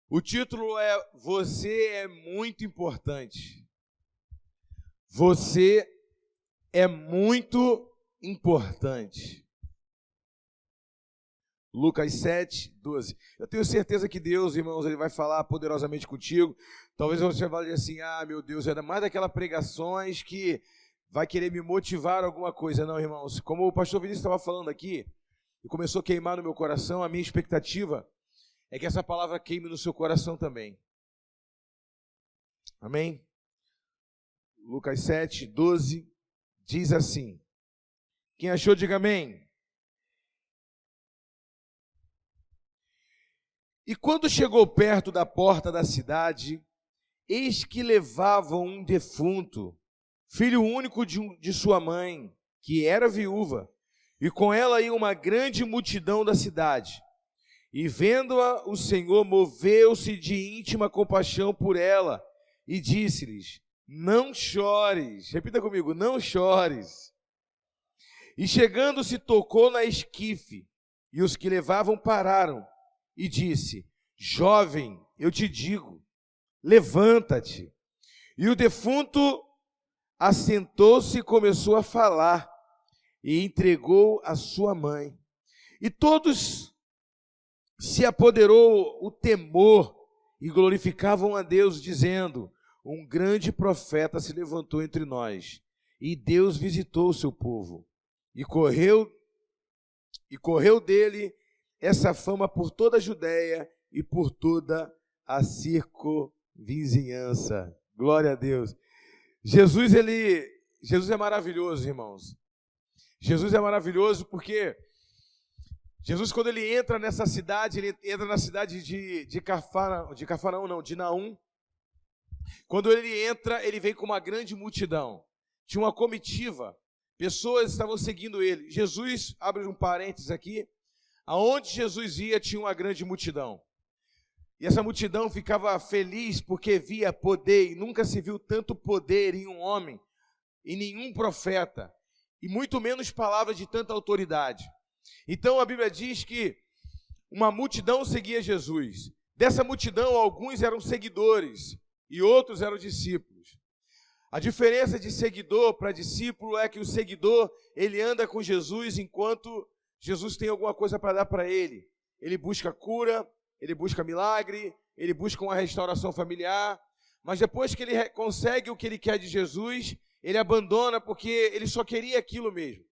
O título é Você é muito importante. Você é muito importante. Lucas 7, 12. Eu tenho certeza que Deus, irmãos, Ele vai falar poderosamente contigo. Talvez você vá dizer assim, meu Deus, é mais daquelas pregações que vai querer me motivar a alguma coisa. Não, irmãos, como o pastor Vinícius estava falando aqui, e começou a queimar no meu coração, a minha expectativa é que essa palavra queime no seu coração também. Amém? Lucas 7, 12, diz assim. Quem achou, diga amém. E quando chegou perto da porta da cidade, eis que levavam um defunto, filho único de sua mãe, que era viúva, e com ela ia uma grande multidão da cidade. E vendo-a, o Senhor moveu-se de íntima compaixão por ela, e disse-lhes, não chores. Repita comigo, não chores. E chegando-se, tocou na esquife, e os que levavam pararam, e disse, jovem, eu te digo, levanta-te. E o defunto assentou-se e começou a falar, e entregou a sua mãe. E todos se apoderou o temor, e glorificavam a Deus, dizendo, um grande profeta se levantou entre nós, e Deus visitou o seu povo. E correu dele essa fama por toda a Judéia e por toda a circunvizinhança. Glória a Deus. Jesus é maravilhoso, irmãos. Jesus é maravilhoso porque Jesus, quando ele entra nessa cidade, ele entra na cidade de Naum. Quando ele entra, ele vem com uma grande multidão. Tinha uma comitiva, pessoas estavam seguindo ele. Jesus, abre um parênteses aqui, aonde Jesus ia tinha uma grande multidão. E essa multidão ficava feliz porque via poder, e nunca se viu tanto poder em um homem, em nenhum profeta, e muito menos palavras de tanta autoridade. Então a Bíblia diz que uma multidão seguia Jesus. Dessa multidão, alguns eram seguidores e outros eram discípulos. A diferença de seguidor para discípulo é que o seguidor, ele anda com Jesus enquanto Jesus tem alguma coisa para dar para ele. Ele busca cura, ele busca milagre, ele busca uma restauração familiar, mas depois que ele consegue o que ele quer de Jesus, ele abandona porque ele só queria aquilo mesmo.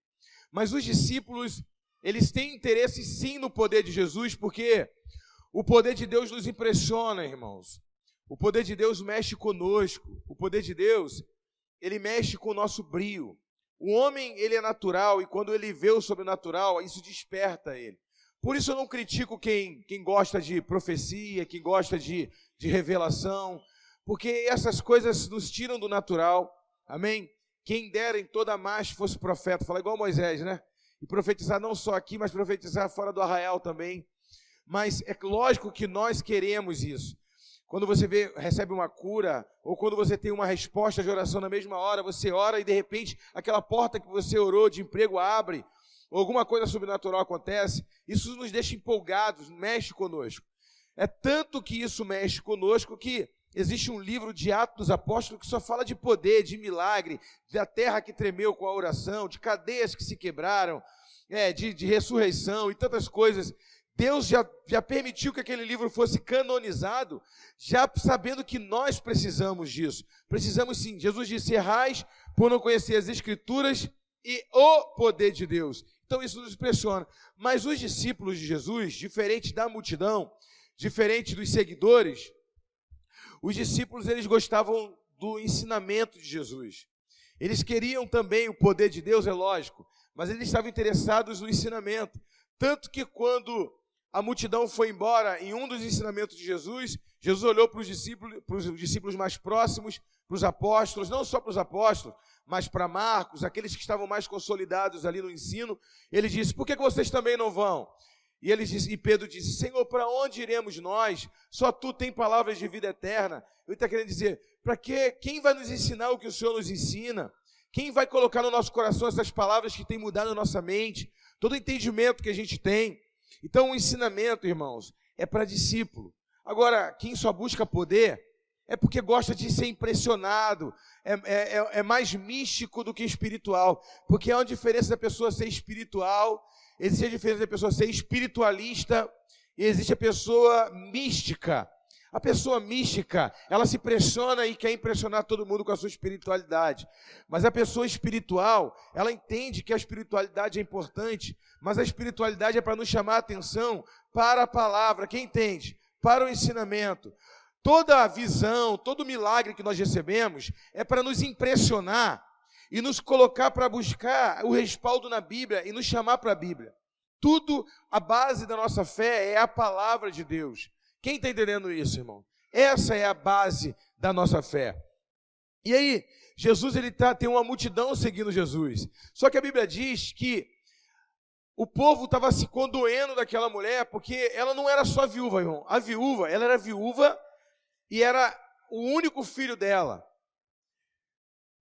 Mas os discípulos, eles têm interesse sim no poder de Jesus, porque o poder de Deus nos impressiona, irmãos. O poder de Deus mexe conosco. O poder de Deus, ele mexe com o nosso brio. O homem, ele é natural, e quando ele vê o sobrenatural, isso desperta ele. Por isso eu não critico quem gosta de profecia, quem gosta de revelação, porque essas coisas nos tiram do natural, amém? Quem dera em toda a marcha fosse profeta, fala igual Moisés, né? E profetizar não só aqui, mas profetizar fora do arraial também. Mas é lógico que nós queremos isso. Quando você recebe uma cura, ou quando você tem uma resposta de oração na mesma hora, você ora e de repente aquela porta que você orou de emprego abre, ou alguma coisa sobrenatural acontece, isso nos deixa empolgados, mexe conosco. É tanto que isso mexe conosco que existe um livro de Atos dos Apóstolos que só fala de poder, de milagre, da terra que tremeu com a oração, de cadeias que se quebraram, de ressurreição e tantas coisas. Deus já permitiu que aquele livro fosse canonizado, já sabendo que nós precisamos disso. Precisamos sim. Jesus disse, errais por não conhecer as Escrituras e o poder de Deus. Então isso nos impressiona. Mas os discípulos de Jesus, diferente da multidão, diferente dos seguidores, os discípulos, eles gostavam do ensinamento de Jesus. Eles queriam também o poder de Deus, é lógico, mas eles estavam interessados no ensinamento. Tanto que quando a multidão foi embora em um dos ensinamentos de Jesus, Jesus olhou para os discípulos mais próximos, para os apóstolos, não só para os apóstolos, mas para Marcos, aqueles que estavam mais consolidados ali no ensino. Ele disse, por que vocês também não vão? E Pedro disse, Senhor, para onde iremos nós? Só tu tem palavras de vida eterna. Ele está querendo dizer, para quê? Quem vai nos ensinar o que o Senhor nos ensina? Quem vai colocar no nosso coração essas palavras que têm mudado a nossa mente? Todo o entendimento que a gente tem. Então o ensinamento, irmãos, é para discípulo. Agora, quem só busca poder é porque gosta de ser impressionado, é mais místico do que espiritual, porque há uma diferença da pessoa ser espiritual, existe a diferença da pessoa ser espiritualista, e existe a pessoa mística. A pessoa mística, ela se impressiona e quer impressionar todo mundo com a sua espiritualidade. Mas a pessoa espiritual, ela entende que a espiritualidade é importante, mas a espiritualidade é para nos chamar a atenção para a palavra. Quem entende? Para o ensinamento. Toda a visão, todo milagre que nós recebemos é para nos impressionar e nos colocar para buscar o respaldo na Bíblia e nos chamar para a Bíblia. Tudo, a base da nossa fé é a palavra de Deus. Quem está entendendo isso, irmão? Essa é a base da nossa fé. E aí, Jesus tem uma multidão seguindo Jesus. Só que a Bíblia diz que o povo estava se condoendo daquela mulher, porque ela não era só viúva, irmão. A viúva, ela era viúva e era o único filho dela.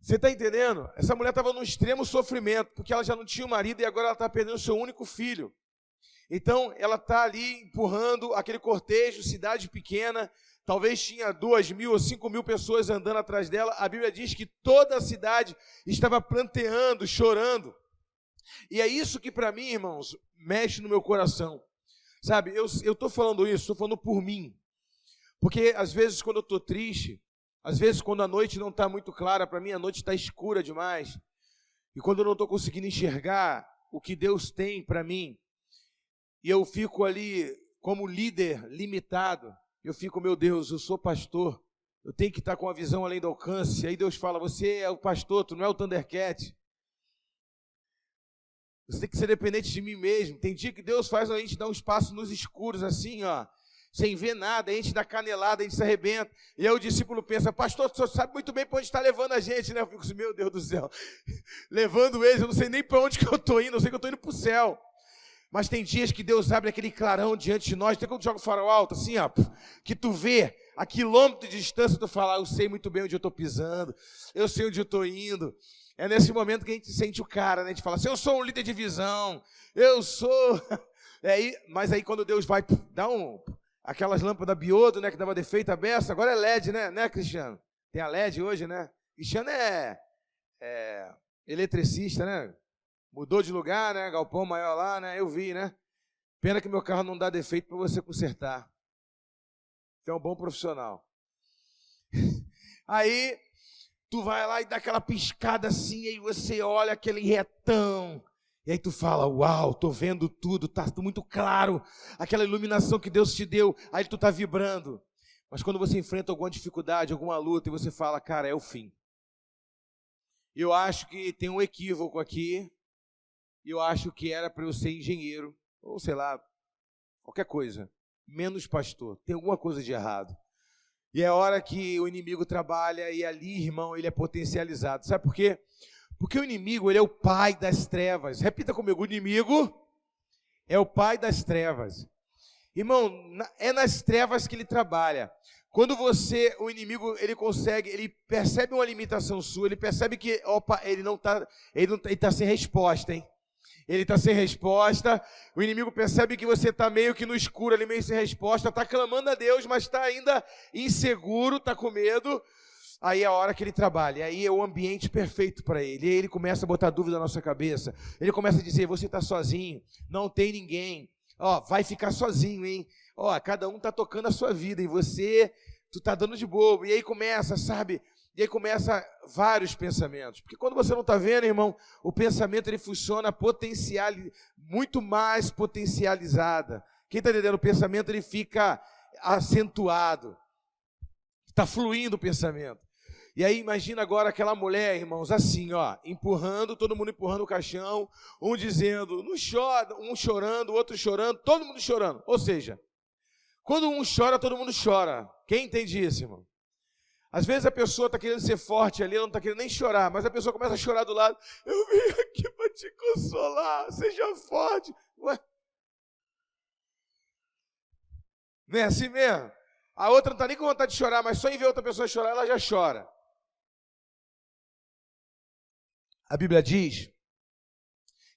Você está entendendo? Essa mulher estava num extremo sofrimento, porque ela já não tinha um marido e agora ela está perdendo o seu único filho. Então, ela está ali empurrando aquele cortejo, cidade pequena, talvez tinha 2.000 ou 5.000 pessoas andando atrás dela. A Bíblia diz que toda a cidade estava pranteando, chorando. E é isso que para mim, irmãos, mexe no meu coração. Sabe, eu estou falando isso, estou falando por mim. Porque às vezes quando eu estou triste, às vezes quando a noite não está muito clara, para mim a noite está escura demais. E quando eu não estou conseguindo enxergar o que Deus tem para mim, e eu fico ali como líder limitado, eu fico, meu Deus, eu sou pastor, eu tenho que estar com a visão além do alcance. Aí Deus fala, você é o pastor, tu não é o Thundercat. Você tem que ser dependente de mim mesmo. Tem dia que Deus faz a gente dar um espaço nos escuros, assim, ó, sem ver nada, a gente dá canelada, a gente se arrebenta. E aí o discípulo pensa, pastor, o senhor sabe muito bem para onde está levando a gente, né? Eu fico assim, meu Deus do céu, levando eles, eu não sei nem para onde que eu estou indo, eu sei que eu estou indo para o céu. Mas tem dias que Deus abre aquele clarão diante de nós, tem quando joga o farol alto, assim, ó, que tu vê a quilômetro de distância, tu fala, eu sei muito bem onde eu estou pisando, eu sei onde eu estou indo. É nesse momento que a gente sente o cara, né? A gente fala assim, eu sou um líder de visão, eu sou... Mas aí quando Deus vai dar aquelas lâmpadas biodo, né, que dava defeito a beça, agora é LED, né, Cristiano? Tem a LED hoje, né? Cristiano é eletricista, né? Mudou de lugar, né? Galpão maior lá, né? Eu vi, né? Pena que meu carro não dá defeito para você consertar. Você é um bom profissional. Aí, tu vai lá e dá aquela piscada assim, aí você olha aquele retão. E aí tu fala, uau, tô vendo tudo, tá muito claro. Aquela iluminação que Deus te deu, aí tu tá vibrando. Mas quando você enfrenta alguma dificuldade, alguma luta, e você fala, cara, é o fim. Eu acho que tem um equívoco aqui. Eu acho que era para eu ser engenheiro, ou sei lá, qualquer coisa, menos pastor. Tem alguma coisa de errado. E é a hora que o inimigo trabalha e ali, irmão, ele é potencializado. Sabe por quê? Porque o inimigo, ele é o pai das trevas. Repita comigo, o inimigo é o pai das trevas. Irmão, é nas trevas que ele trabalha. Quando o inimigo, ele percebe uma limitação sua, ele percebe que, opa, ele está sem resposta, hein? Ele está sem resposta, o inimigo percebe que você está meio que no escuro, ali meio sem resposta, está clamando a Deus, mas está ainda inseguro, está com medo. Aí é a hora que ele trabalha, aí é o ambiente perfeito para ele. E aí ele começa a botar dúvida na nossa cabeça, ele começa a dizer, você está sozinho, não tem ninguém, vai ficar sozinho, hein? Cada um está tocando a sua vida, e tu está dando de bobo. E aí começa, sabe... E aí começa vários pensamentos. Porque quando você não está vendo, irmão, o pensamento ele funciona muito mais potencializada. Quem está entendendo? O pensamento ele fica acentuado. Está fluindo o pensamento. E aí imagina agora aquela mulher, irmãos, assim, empurrando, todo mundo empurrando o caixão, um dizendo, não chora, um chorando, o outro chorando, todo mundo chorando. Ou seja, quando um chora, todo mundo chora. Quem entende isso, irmão? Às vezes a pessoa está querendo ser forte ali, ela não está querendo nem chorar, mas a pessoa começa a chorar do lado. Eu vim aqui para te consolar, seja forte. Ué? Não é assim mesmo? A outra não está nem com vontade de chorar, mas só em ver outra pessoa chorar, ela já chora. A Bíblia diz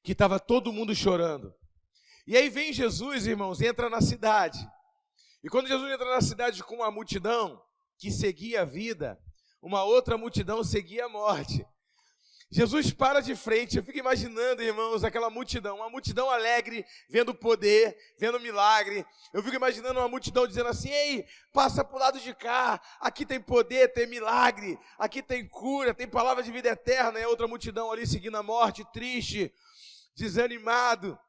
que estava todo mundo chorando. E aí vem Jesus, irmãos, entra na cidade. E quando Jesus entra na cidade com uma multidão que seguia a vida, uma outra multidão seguia a morte. Jesus para de frente, eu fico imaginando, irmãos, aquela multidão, uma multidão alegre, vendo poder, vendo milagre. Eu fico imaginando uma multidão dizendo assim: ei, passa para o lado de cá, aqui tem poder, tem milagre, aqui tem cura, tem palavra de vida eterna. E outra multidão ali seguindo a morte, triste, desanimado.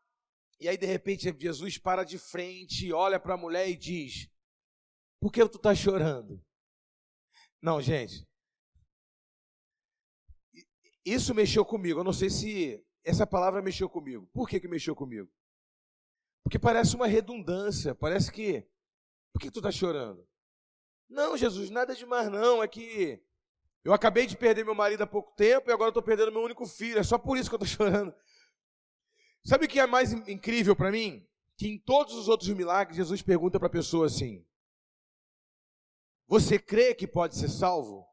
E aí, de repente, Jesus para de frente, olha para a mulher e diz: por que tu está chorando? Não, gente. Isso mexeu comigo. Eu não sei se essa palavra mexeu comigo. Por que mexeu comigo? Porque parece uma redundância. Parece que... por que tu está chorando? Não, Jesus, nada demais não. É que eu acabei de perder meu marido há pouco tempo e agora estou perdendo meu único filho. É só por isso que eu estou chorando. Sabe o que é mais incrível para mim? Que em todos os outros milagres, Jesus pergunta para a pessoa assim: você crê que pode ser salvo?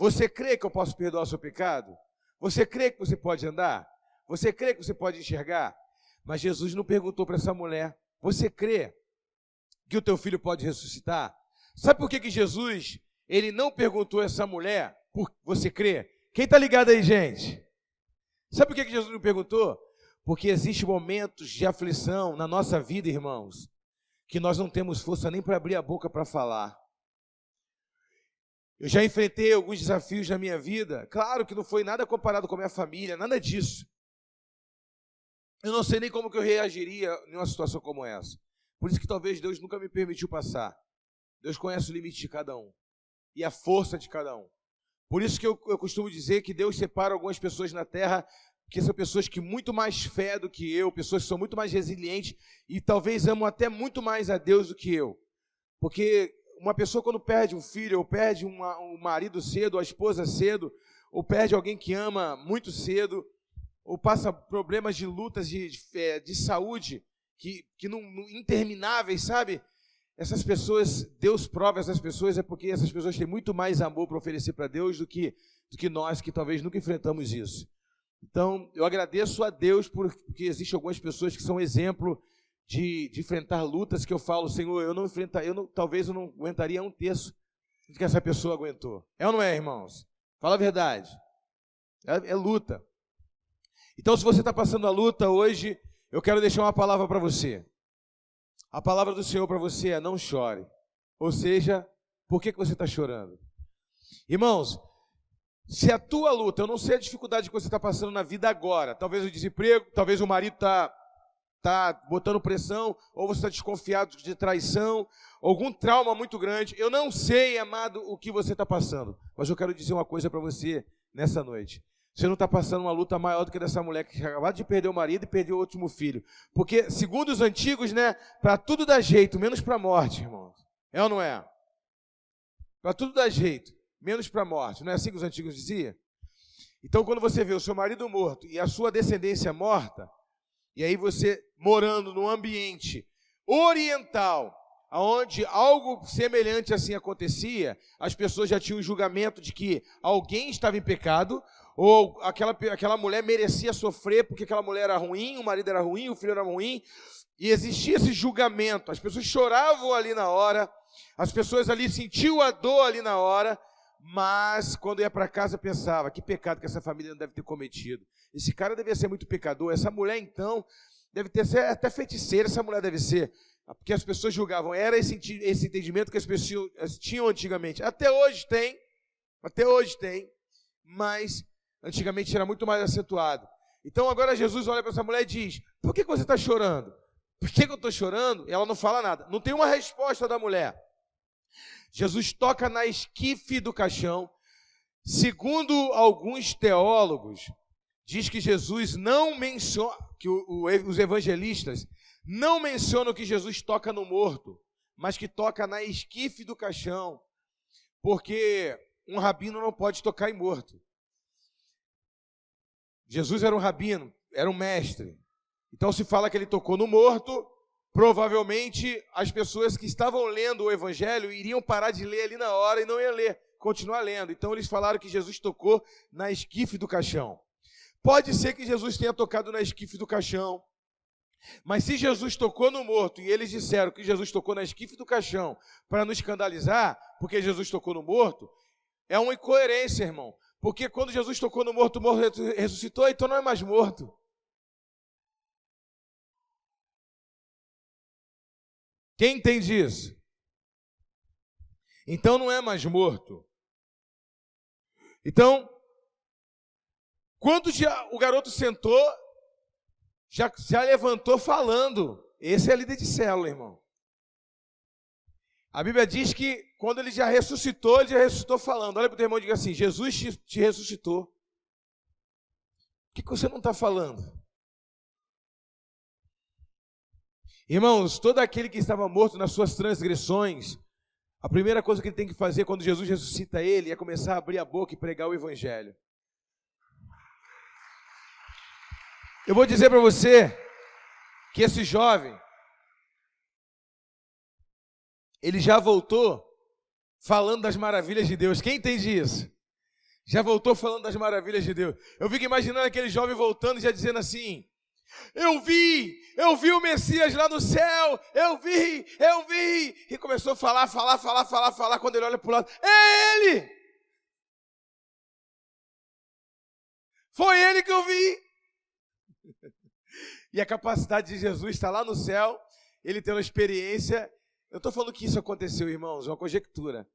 Você crê que eu posso perdoar o seu pecado? Você crê que você pode andar? Você crê que você pode enxergar? Mas Jesus não perguntou para essa mulher: você crê que o teu filho pode ressuscitar? Sabe por que Jesus, ele não perguntou a essa mulher: você crê? Quem está ligado aí, gente? Sabe por que Jesus não perguntou? Porque existem momentos de aflição na nossa vida, irmãos, que nós não temos força nem para abrir a boca para falar. Eu já enfrentei alguns desafios na minha vida, claro que não foi nada comparado com a minha família, nada disso. Eu não sei nem como que eu reagiria em uma situação como essa. Por isso que talvez Deus nunca me permitiu passar. Deus conhece o limite de cada um e a força de cada um. Por isso que eu costumo dizer que Deus separa algumas pessoas na terra, que são pessoas que muito mais fé do que eu, pessoas que são muito mais resilientes e talvez amam até muito mais a Deus do que eu. Porque uma pessoa quando perde um filho, ou perde um marido cedo, ou a esposa cedo, ou perde alguém que ama muito cedo, ou passa problemas de lutas de saúde que não intermináveis, sabe? Essas pessoas, Deus prova essas pessoas, é porque essas pessoas têm muito mais amor para oferecer para Deus do que nós, que talvez nunca enfrentamos isso. Então, eu agradeço a Deus porque existem algumas pessoas que são exemplo de enfrentar lutas que eu falo: Senhor, talvez eu não aguentaria um terço do que essa pessoa aguentou. É ou não é, irmãos? Fala a verdade. É luta. Então, se você está passando a luta hoje, eu quero deixar uma palavra para você. A palavra do Senhor para você é: não chore. Ou seja, por que você está chorando? Irmãos, se a tua luta, eu não sei a dificuldade que você está passando na vida agora, talvez o desemprego, talvez o marido está botando pressão, ou você está desconfiado de traição, algum trauma muito grande. Eu não sei, amado, o que você está passando, mas eu quero dizer uma coisa para você nessa noite. Você não está passando uma luta maior do que dessa mulher que acabou de perder o marido e perdeu o último filho. Porque, segundo os antigos, né, para tudo dá jeito, menos para a morte, irmãos. É ou não é? Para tudo dá jeito, menos para a morte. Não é assim que os antigos diziam? Então, quando você vê o seu marido morto e a sua descendência morta, e aí você morando num ambiente oriental, onde algo semelhante assim acontecia, as pessoas já tinham um julgamento de que alguém estava em pecado, ou aquela mulher merecia sofrer porque aquela mulher era ruim, o marido era ruim, o filho era ruim, e existia esse julgamento. As pessoas choravam ali na hora, as pessoas ali sentiam a dor ali na hora, mas quando ia para casa pensava: que pecado que essa família não deve ter cometido. Esse cara devia ser muito pecador, essa mulher então deve ter ser até feiticeira, essa mulher deve ser, porque as pessoas julgavam. Era esse entendimento que as pessoas tinham antigamente. Até hoje tem, mas antigamente era muito mais acentuado. Então agora Jesus olha para essa mulher e diz: por que você está chorando? Por que eu estou chorando? Ela não fala nada, não tem uma resposta da mulher. Jesus toca na esquife do caixão. Segundo alguns teólogos, diz que Jesus não menciona, que os evangelistas não mencionam que Jesus toca no morto, mas que toca na esquife do caixão, porque um rabino não pode tocar em morto. Jesus era um rabino, era um mestre. Então se fala que ele tocou no morto. Provavelmente as pessoas que estavam lendo o evangelho iriam parar de ler ali na hora e não iam ler, continuar lendo. Então eles falaram que Jesus tocou na esquife do caixão. Pode ser que Jesus tenha tocado na esquife do caixão, Mas se Jesus tocou no morto, e eles disseram que Jesus tocou na esquife do caixão para nos escandalizar, porque Jesus tocou no morto, é uma incoerência, irmão. Porque quando Jesus tocou no morto, o morto ressuscitou, então não é mais morto. Quem entende isso? Então não é mais morto. Então, quando o garoto sentou, já levantou falando. Esse é líder de célula, irmão. A Bíblia diz que quando ele já ressuscitou falando. Olha para o teu irmão e diga assim: Jesus te ressuscitou. Por que você não está falando? Irmãos, todo aquele que estava morto nas suas transgressões, a primeira coisa que ele tem que fazer quando Jesus ressuscita ele é começar a abrir a boca e pregar o evangelho. Eu vou dizer para você que esse jovem, ele já voltou falando das maravilhas de Deus. Quem entende isso? Já voltou falando das maravilhas de Deus. Eu fico imaginando aquele jovem voltando e já dizendo assim: eu vi o Messias lá no céu, eu vi. E começou a falar. Quando ele olha para o lado, é ele! Foi ele que eu vi. E a capacidade de Jesus está lá no céu, ele tem uma experiência. Eu estou falando que isso aconteceu, irmãos, é uma conjectura.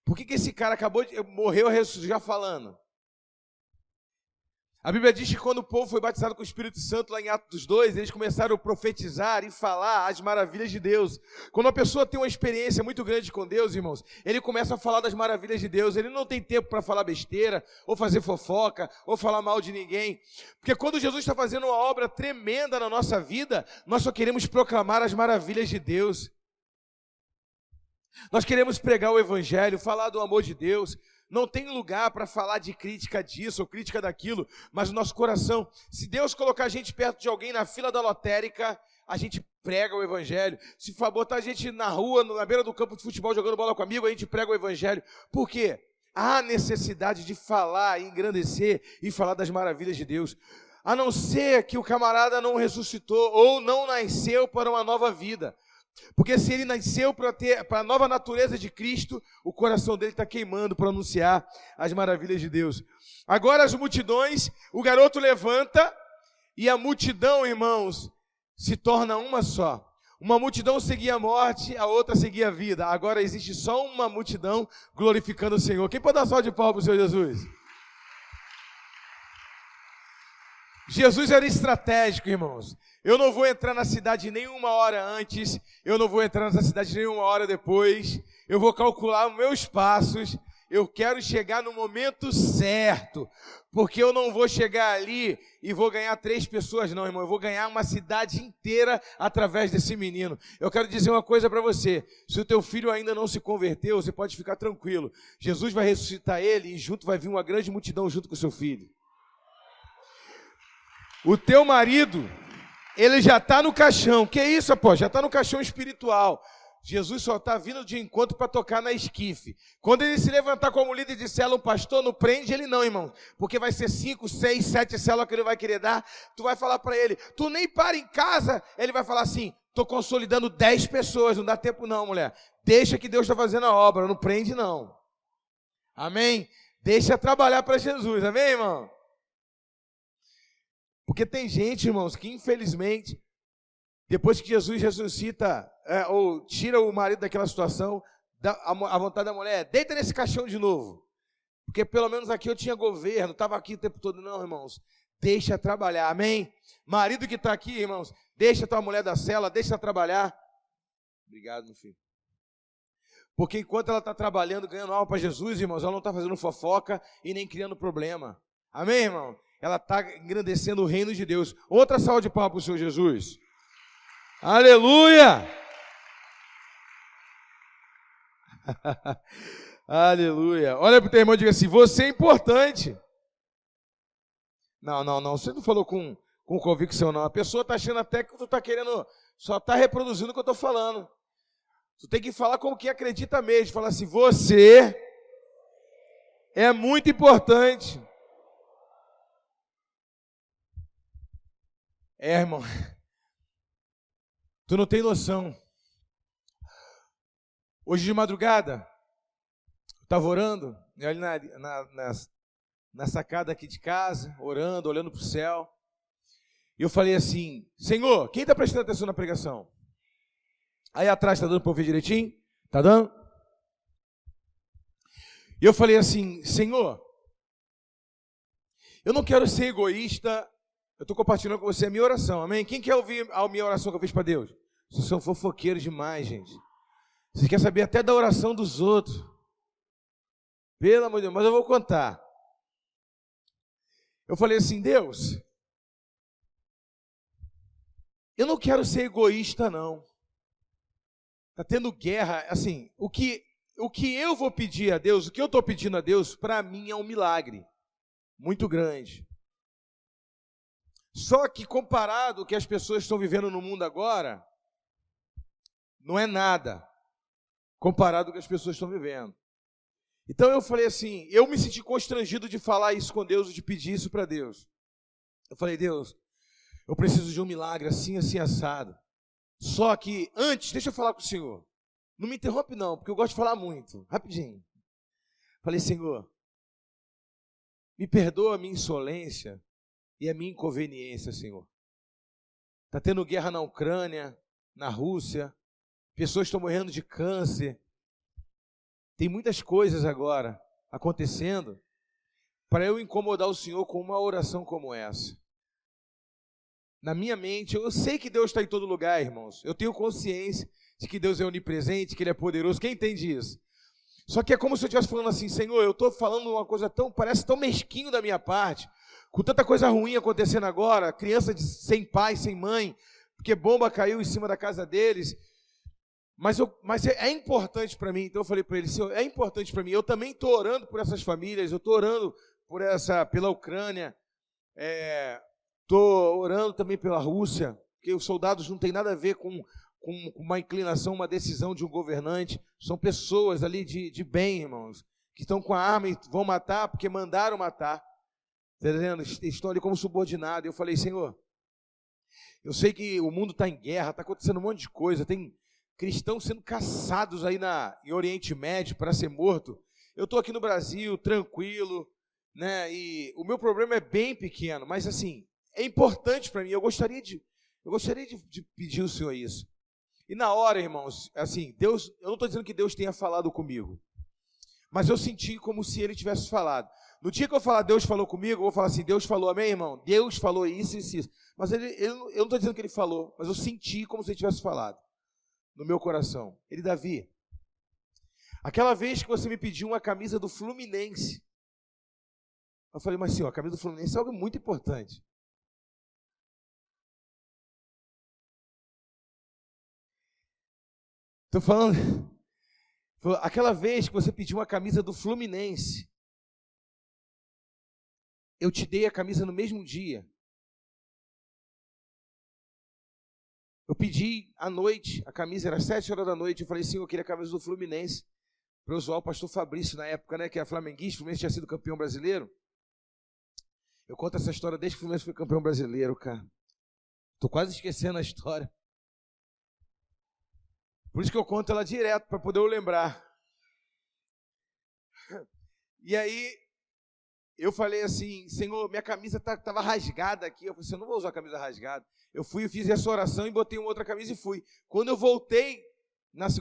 Por que esse cara morreu já falando? A Bíblia diz que quando o povo foi batizado com o Espírito Santo, lá em Atos 2, eles começaram a profetizar e falar as maravilhas de Deus. Quando uma pessoa tem uma experiência muito grande com Deus, irmãos, ele começa a falar das maravilhas de Deus. Ele não tem tempo para falar besteira, ou fazer fofoca, ou falar mal de ninguém. Porque quando Jesus está fazendo uma obra tremenda na nossa vida, nós só queremos proclamar as maravilhas de Deus. Nós queremos pregar o evangelho, falar do amor de Deus. Não tem lugar para falar de crítica disso ou crítica daquilo, mas o nosso coração, se Deus colocar a gente perto de alguém na fila da lotérica, a gente prega o evangelho. Se for botar a gente na rua, na beira do campo de futebol, jogando bola com amigo, a gente prega o evangelho. Por quê? Há necessidade de falar, engrandecer e falar das maravilhas de Deus. A não ser que o camarada não ressuscitou ou não nasceu para uma nova vida. Porque se ele nasceu para a nova natureza de Cristo, o coração dele está queimando para anunciar as maravilhas de Deus. Agora as multidões, o garoto levanta e a multidão, irmãos, se torna uma só. Uma multidão seguia a morte, a outra seguia a vida. Agora existe só uma multidão glorificando o Senhor. Quem pode dar salva de palmas para o Senhor Jesus? Jesus era estratégico, irmãos. Eu não vou entrar na cidade nem uma hora antes, eu não vou entrar nessa cidade nem uma hora depois, eu vou calcular os meus passos, eu quero chegar no momento certo, porque eu não vou chegar ali e vou ganhar 3 pessoas não, irmão, eu vou ganhar uma cidade inteira através desse menino. Eu quero dizer uma coisa para você: se o teu filho ainda não se converteu, você pode ficar tranquilo, Jesus vai ressuscitar ele e junto vai vir uma grande multidão junto com o seu filho. O teu marido, ele já está no caixão. Que isso, apóstolo? Já está no caixão espiritual. Jesus só está vindo de encontro para tocar na esquife. Quando ele se levantar como líder de célula, um pastor, não prende ele não, irmão. Porque vai ser 5, 6, 7 células que ele vai querer dar. Tu vai falar para ele, tu nem para em casa. Ele vai falar assim, estou consolidando 10 pessoas, não dá tempo não, mulher. Deixa que Deus está fazendo a obra, não prende não. Amém? Deixa trabalhar para Jesus, amém, irmão? Porque tem gente, irmãos, que infelizmente, depois que Jesus ressuscita, ou tira o marido daquela situação, a vontade da mulher é, deita nesse caixão de novo. Porque pelo menos aqui eu tinha governo, estava aqui o tempo todo. Não, irmãos, deixa trabalhar, amém? Marido que está aqui, irmãos, deixa tua mulher da cela, deixa trabalhar. Obrigado, meu filho. Porque enquanto ela está trabalhando, ganhando alma para Jesus, irmãos, ela não está fazendo fofoca e nem criando problema. Amém, irmão? Ela está engrandecendo o reino de Deus. Outra salva de palmas para o Senhor Jesus. Aleluia! Aleluia. Olha para o teu irmão e diga assim, você é importante. Não. Você não falou com convicção, não. A pessoa está achando até que tu está querendo, só está reproduzindo o que eu estou falando. Tu tem que falar como que acredita mesmo. Falar assim, você é muito importante. Irmão, Tu não tem noção. Hoje de madrugada, eu estava orando, ali na sacada aqui de casa, orando, olhando para o céu. E eu falei assim, Senhor, quem está prestando atenção na pregação? Aí atrás está dando para ouvir direitinho? Está dando? E eu falei assim, Senhor, eu não quero ser egoísta, eu estou compartilhando com você a minha oração, amém? Quem quer ouvir a minha oração que eu fiz para Deus? Vocês são fofoqueiros demais, gente. Vocês querem saber até da oração dos outros. Pelo amor de Deus, mas eu vou contar. Eu falei assim, Deus, eu não quero ser egoísta, não. Está tendo guerra, assim, o que eu vou pedir a Deus, o que eu estou pedindo a Deus, para mim é um milagre muito grande. Só que comparado ao que as pessoas estão vivendo no mundo agora, não é nada comparado ao que as pessoas estão vivendo. Então eu falei assim, eu me senti constrangido de falar isso com Deus, de pedir isso para Deus. Eu falei, Deus, eu preciso de um milagre assim, assim, assado. Só que antes, deixa eu falar com o Senhor. Não me interrompe não, porque eu gosto de falar muito. Rapidinho. Falei, Senhor, me perdoa a minha insolência e a minha inconveniência, Senhor. Está tendo guerra na Ucrânia, na Rússia, pessoas estão morrendo de câncer. Tem muitas coisas agora acontecendo para eu incomodar o Senhor com uma oração como essa. Na minha mente, eu sei que Deus está em todo lugar, irmãos. Eu tenho consciência de que Deus é onipresente, que Ele é poderoso. Quem entende isso? Só que é como se eu estivesse falando assim, Senhor, eu estou falando uma coisa parece tão mesquinho da minha parte, com tanta coisa ruim acontecendo agora, criança sem pai, sem mãe, porque bomba caiu em cima da casa deles. Mas é importante para mim. Então eu falei para ele, Senhor, é importante para mim. Eu também estou orando por essas famílias, eu estou orando pela Ucrânia, estou orando também pela Rússia, porque os soldados não têm nada a ver com uma inclinação, uma decisão de um governante. São pessoas ali de bem, irmãos, que estão com a arma e vão matar porque mandaram matar. Está entendendo? Estão ali como subordinados. Eu falei, Senhor, eu sei que o mundo está em guerra, está acontecendo um monte de coisa, tem cristãos sendo caçados aí em Oriente Médio para ser morto. Eu estou aqui no Brasil, tranquilo, né? E o meu problema é bem pequeno, mas assim, é importante para mim. Eu gostaria de pedir ao Senhor isso. E na hora, irmãos, assim, Deus, eu não estou dizendo que Deus tenha falado comigo, mas eu senti como se Ele tivesse falado. No dia que eu falar Deus falou comigo, eu vou falar assim, Deus falou, amém, irmão? Deus falou isso, isso, isso. Mas eu não estou dizendo que Ele falou, mas eu senti como se Ele tivesse falado no meu coração. Ele, Davi, aquela vez que você me pediu uma camisa do Fluminense, eu falei, mas senhor, a camisa do Fluminense é algo muito importante. Estou falando, aquela vez que você pediu uma camisa do Fluminense, eu te dei a camisa no mesmo dia. Eu pedi à noite, a camisa era 7 horas da noite, eu falei, Senhor, eu queria a camisa do Fluminense, para eu zoar o pastor Fabrício na época, né, que é flamenguista, o Fluminense tinha sido campeão brasileiro. Eu conto essa história desde que o Fluminense foi campeão brasileiro, cara. Estou quase esquecendo a história. Por isso que eu conto ela direto, para poder eu lembrar. E aí, eu falei assim, Senhor, minha camisa estava rasgada aqui. Eu falei assim, eu não vou usar a camisa rasgada. Eu fui, eu fiz essa oração e botei uma outra camisa e fui. Quando eu voltei,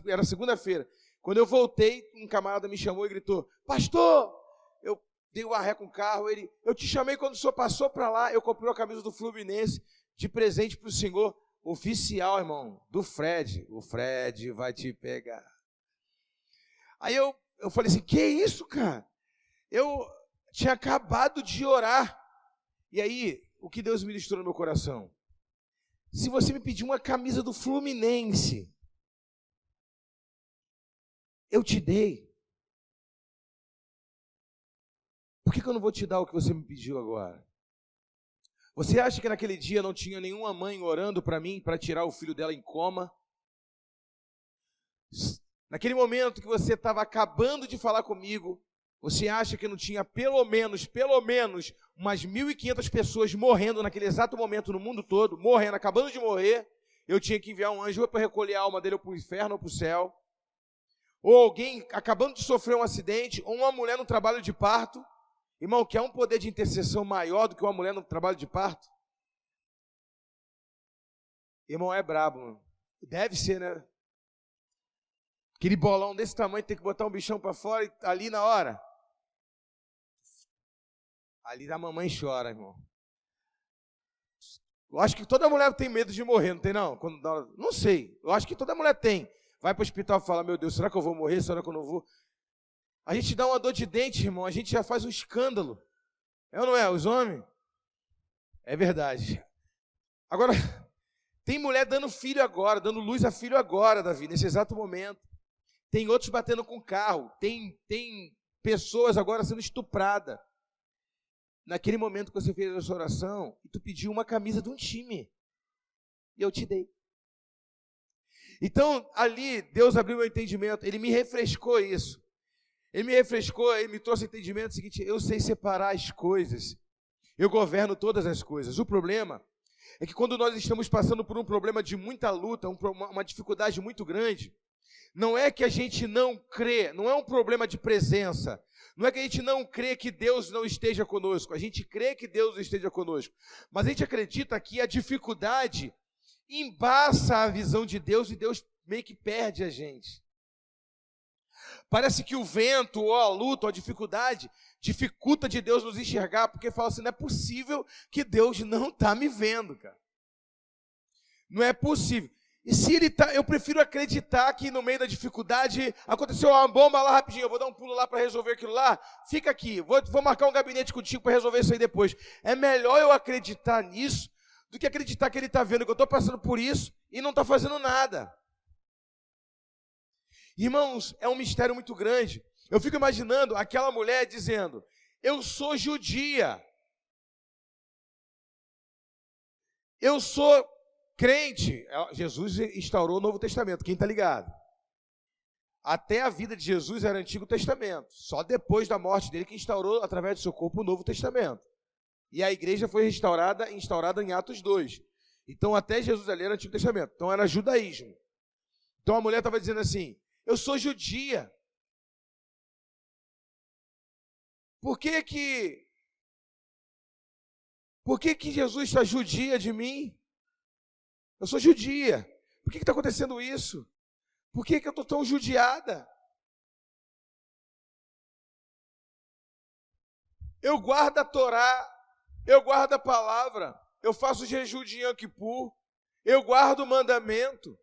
era segunda-feira, quando eu voltei, um camarada me chamou e gritou, pastor, eu dei o arré com o carro, eu te chamei quando o senhor passou para lá, eu comprei a camisa do Fluminense de presente para o senhor, oficial, irmão, do Fred. O Fred vai te pegar. Aí eu falei assim, que isso, cara? Eu tinha acabado de orar. E aí, o que Deus ministrou no meu coração? Se você me pedir uma camisa do Fluminense, eu te dei. Por que eu não vou te dar o que você me pediu agora? Você acha que naquele dia não tinha nenhuma mãe orando para mim, para tirar o filho dela em coma? Naquele momento que você estava acabando de falar comigo, você acha que não tinha pelo menos, umas 1.500 pessoas morrendo naquele exato momento no mundo todo, morrendo, acabando de morrer, eu tinha que enviar um anjo ou para recolher a alma dele ou para o inferno ou para o céu. Ou alguém acabando de sofrer um acidente, ou uma mulher no trabalho de parto. Irmão, quer um poder de intercessão maior do que uma mulher no trabalho de parto? Irmão, é brabo, mano. Deve ser, né? Aquele bolão desse tamanho, tem que botar um bichão para fora e ali na hora. Ali a mamãe chora, irmão. Eu acho que toda mulher tem medo de morrer, não tem não? Não sei, eu acho que toda mulher tem. Vai para o hospital e fala, meu Deus, será que eu vou morrer? Será que eu não vou? A gente dá uma dor de dente, irmão, a gente já faz um escândalo. É ou não é, os homens? É verdade. Agora, tem mulher dando filho agora, dando luz a filho agora, Davi, nesse exato momento. Tem outros batendo com carro. Tem pessoas agora sendo estupradas. Naquele momento que você fez essa oração, e tu pediu uma camisa de um time. E eu te dei. Então, ali, Deus abriu meu entendimento. Ele me refrescou isso. Ele me refrescou, ele me trouxe o entendimento seguinte, eu sei separar as coisas. Eu governo todas as coisas. O problema é que quando nós estamos passando por um problema de muita luta, uma dificuldade muito grande, não é que a gente não crê, não é um problema de presença, não é que a gente não crê que Deus não esteja conosco, a gente crê que Deus esteja conosco, mas a gente acredita que a dificuldade embaça a visão de Deus e Deus meio que perde a gente. Parece que o vento, ou a luta, ou a dificuldade, dificulta de Deus nos enxergar, porque fala assim, não é possível que Deus não está me vendo, cara. Não é possível. E se ele está, eu prefiro acreditar que no meio da dificuldade, aconteceu uma bomba lá rapidinho, eu vou dar um pulo lá para resolver aquilo lá, fica aqui, vou marcar um gabinete contigo para resolver isso aí depois. É melhor eu acreditar nisso, do que acreditar que ele está vendo que eu estou passando por isso e não está fazendo nada. Irmãos, é um mistério muito grande. Eu fico imaginando aquela mulher dizendo, eu sou judia, eu sou crente. Jesus instaurou o Novo Testamento, quem está ligado? Até a vida de Jesus era Antigo Testamento, só depois da morte dele que instaurou, através do seu corpo, o Novo Testamento. E a igreja foi instaurada em Atos 2. Então, até Jesus ali era Antigo Testamento, então era judaísmo. Então a mulher estava dizendo assim, eu sou judia. Por que Jesus está judia de mim? Eu sou judia. Por que está acontecendo isso? Por que eu estou tão judiada? Eu guardo a Torá, eu guardo a palavra, eu faço jejum de Yom Kippur, eu guardo o mandamento,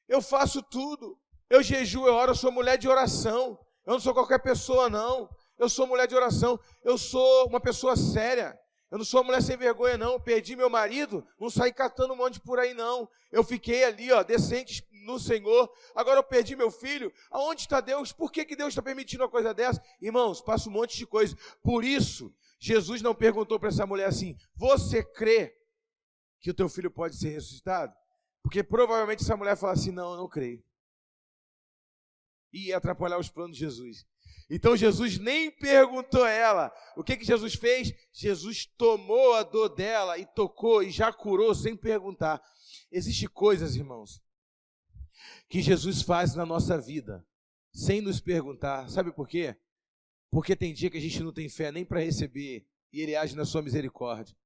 eu faço tudo. Eu jejuo, eu oro, eu sou mulher de oração. Eu não sou qualquer pessoa, não. Eu sou mulher de oração. Eu sou uma pessoa séria. Eu não sou uma mulher sem vergonha, não. Perdi meu marido, não saí catando um monte por aí, não. Eu fiquei ali, decente no Senhor. Agora eu perdi meu filho. Aonde está Deus? Por que Deus está permitindo uma coisa dessa? Irmãos, passa um monte de coisa. Por isso, Jesus não perguntou para essa mulher assim, você crê que o teu filho pode ser ressuscitado? Porque provavelmente essa mulher fala assim, não, eu não creio. E ia atrapalhar os planos de Jesus. Então Jesus nem perguntou a ela. O que Jesus fez? Jesus tomou a dor dela e tocou e já curou sem perguntar. Existem coisas, irmãos, que Jesus faz na nossa vida sem nos perguntar. Sabe por quê? Porque tem dia que a gente não tem fé nem para receber e Ele age na sua misericórdia.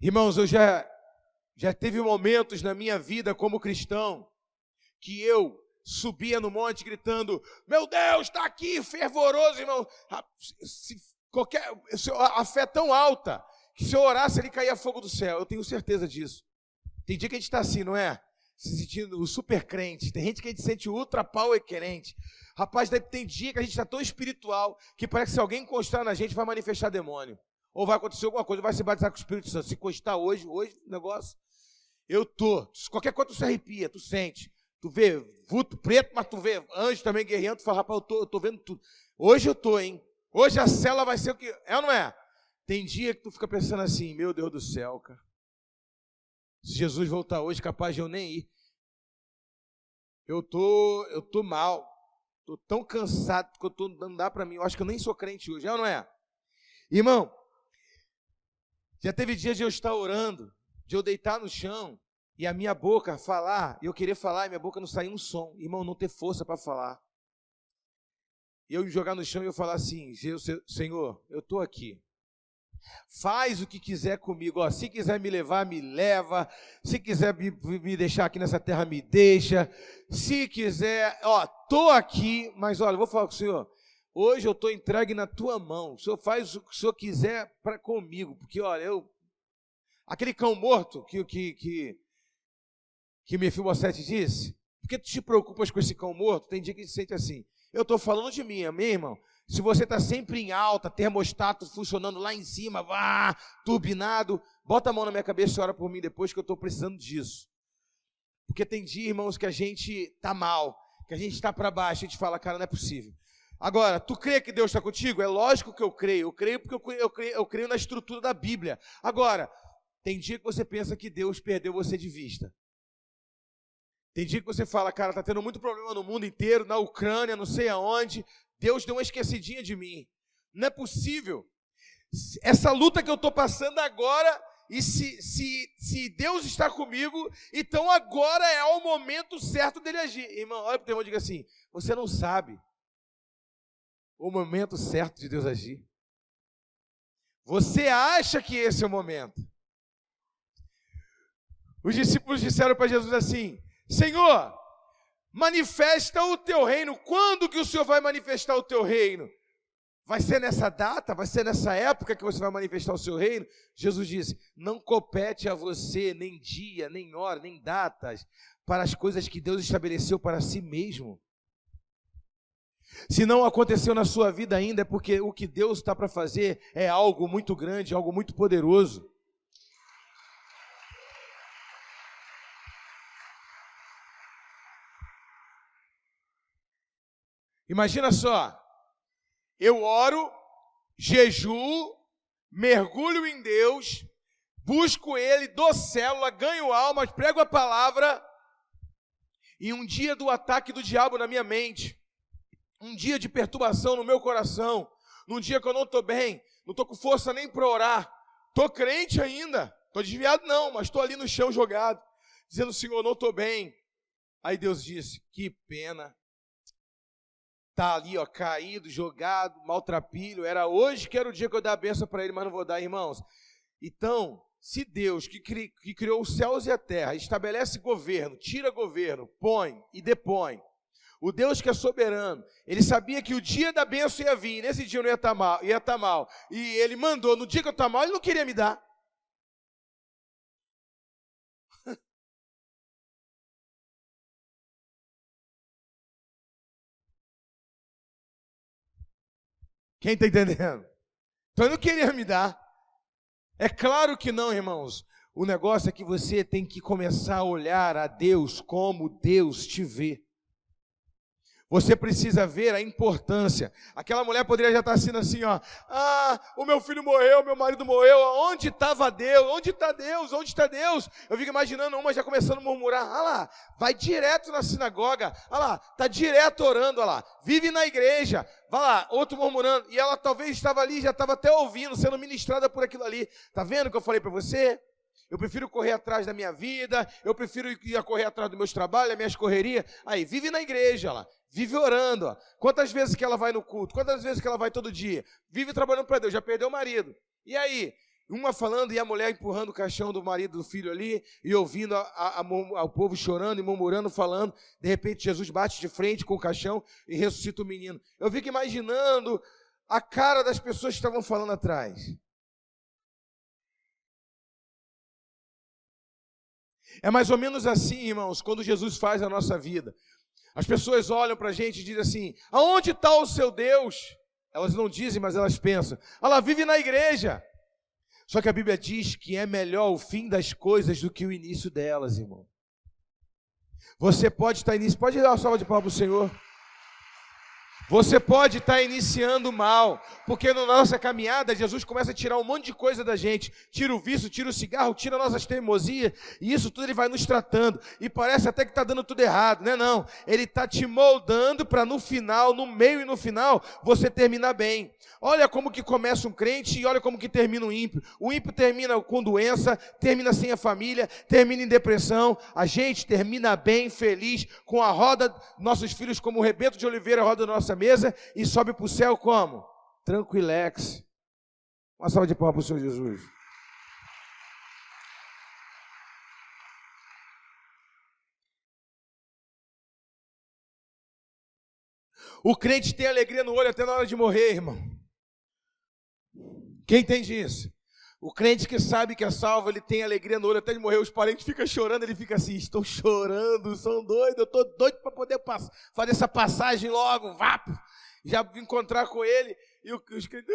Irmãos, eu já teve momentos na minha vida como cristão que eu subia no monte gritando, meu Deus, está aqui, fervoroso, irmão. A fé é tão alta que se eu orasse, ele caía fogo do céu. Eu tenho certeza disso. Tem dia que a gente está assim, não é? Se sentindo o super crente. Tem gente que a gente sente o ultra power crente. Rapaz, tem dia que a gente está tão espiritual que parece que se alguém encostar na gente vai manifestar demônio. Ou vai acontecer alguma coisa, vai se batizar com o Espírito Santo. Se encostar hoje o negócio, qualquer coisa tu se arrepia, tu sente. Tu vê vulto preto, mas tu vê anjo também guerreando, tu fala, rapaz, eu tô vendo tudo. Hoje eu tô, hein? Hoje a célula vai ser o que... É ou não é? Tem dia que tu fica pensando assim, meu Deus do céu, cara. Se Jesus voltar hoje, capaz de eu nem ir. Eu tô mal. Tô tão cansado que não dá para mim. Eu acho que eu nem sou crente hoje, é ou não é? Irmão, já teve dias de eu estar orando, de eu deitar no chão, e a minha boca falar, eu querer falar e minha boca não sair um som. Irmão, não ter força para falar. Eu me jogar no chão e eu falar assim, Senhor, eu estou aqui. Faz o que quiser comigo. Ó, se quiser me levar, me leva. Se quiser me deixar aqui nessa terra, me deixa. Se quiser, estou aqui, mas olha, eu vou falar com o Senhor. Hoje eu estou entregue na tua mão. O Senhor faz o que o Senhor quiser comigo. Porque, olha, aquele cão morto que Mefibosete disse, por que tu te preocupas com esse cão morto? Tem dia que se sente assim. Eu estou falando de mim, amém, irmão? Se você está sempre em alta, termostato funcionando lá em cima, turbinado, bota a mão na minha cabeça e ora por mim depois, que eu estou precisando disso. Porque tem dia, irmãos, que a gente está mal, que a gente está para baixo, a gente fala, cara, não é possível. Agora, tu crê que Deus está contigo? É lógico que eu creio porque eu creio na estrutura da Bíblia. Agora, tem dia que você pensa que Deus perdeu você de vista. Tem dia que você fala, cara, está tendo muito problema no mundo inteiro, na Ucrânia, não sei aonde, Deus deu uma esquecidinha de mim. Não é possível. Essa luta que eu estou passando agora, e se Deus está comigo, então agora é o momento certo dele agir. Irmão, olha para o teu irmão e diga assim, você não sabe o momento certo de Deus agir. Você acha que esse é o momento. Os discípulos disseram para Jesus assim, Senhor, manifesta o teu reino. Quando que o Senhor vai manifestar o teu reino? Vai ser nessa data? Vai ser nessa época que você vai manifestar o seu reino? Jesus disse, não compete a você nem dia, nem hora, nem datas para as coisas que Deus estabeleceu para si mesmo. Se não aconteceu na sua vida ainda, é porque o que Deus está para fazer é algo muito grande, algo muito poderoso. Imagina só, eu oro, jejuo, mergulho em Deus, busco Ele, dou célula, ganho almas, prego a palavra, e um dia do ataque do diabo na minha mente, um dia de perturbação no meu coração, num dia que eu não estou bem, não estou com força nem para orar, estou crente ainda, estou desviado não, mas estou ali no chão jogado, dizendo, Senhor, não estou bem. Aí Deus disse, que pena. Está ali, caído, jogado, maltrapilho. Era hoje que era o dia que eu dar a bênção para ele, mas não vou dar, irmãos. Então, se Deus, que criou os céus e a terra, estabelece governo, tira governo, põe e depõe, o Deus que é soberano, ele sabia que o dia da bênção ia vir, nesse dia eu não ia estar mal, e ele mandou, no dia que eu estou mal, ele não queria me dar. Quem está entendendo? Então ele não queria me dar. É claro que não, irmãos. O negócio é que você tem que começar a olhar a Deus como Deus te vê. Você precisa ver a importância. Aquela mulher poderia já estar assim, o meu filho morreu, meu marido morreu, onde estava Deus? Onde está Deus? Onde está Deus? Eu fico imaginando uma já começando a murmurar, lá, vai direto na sinagoga, lá, está direto orando, lá, vive na igreja, vai lá, outro murmurando, e ela talvez estava ali, já estava até ouvindo, sendo ministrada por aquilo ali. Está vendo o que eu falei para você? Eu prefiro correr atrás da minha vida, eu prefiro ir correr atrás dos meus trabalhos, das minhas correrias. Aí, vive na igreja, lá, vive orando. Ó. Quantas vezes que ela vai no culto? Quantas vezes que ela vai todo dia? Vive trabalhando para Deus, já perdeu o marido. E aí? Uma falando e a mulher empurrando o caixão do marido, do filho ali, e ouvindo o povo chorando e murmurando, falando. De repente, Jesus bate de frente com o caixão e ressuscita o menino. Eu fico imaginando a cara das pessoas que estavam falando atrás. É mais ou menos assim, irmãos, quando Jesus faz a nossa vida. As pessoas olham para a gente e dizem assim, aonde está o seu Deus? Elas não dizem, mas elas pensam, ela vive na igreja. Só que a Bíblia diz que é melhor o fim das coisas do que o início delas, irmão. Você pode estar início, pode dar uma salva de palmas para o Senhor. Você pode estar iniciando mal, porque na nossa caminhada, Jesus começa a tirar um monte de coisa da gente. Tira o vício, tira o cigarro, tira nossas teimosias, e isso tudo ele vai nos tratando. E parece até que está dando tudo errado, né? Não, ele está te moldando para no final, no meio e no final, você terminar bem. Olha como que começa um crente e olha como que termina um ímpio. O ímpio termina com doença, termina sem a família, termina em depressão. A gente termina bem, feliz, com a roda, nossos filhos como o rebento de oliveira, a roda da nossa mesa, e sobe para o céu como? Tranquilex. Uma salva de palmas para o Senhor Jesus. O crente tem alegria no olho até na hora de morrer, irmão. Quem entende isso? O crente que sabe que é salvo, ele tem alegria no olho até de morrer. Os parentes ficam chorando, ele fica assim, estão chorando, são doidos, eu estou doido para poder fazer essa passagem logo, vapo. Já vim encontrar com ele, e os crentes,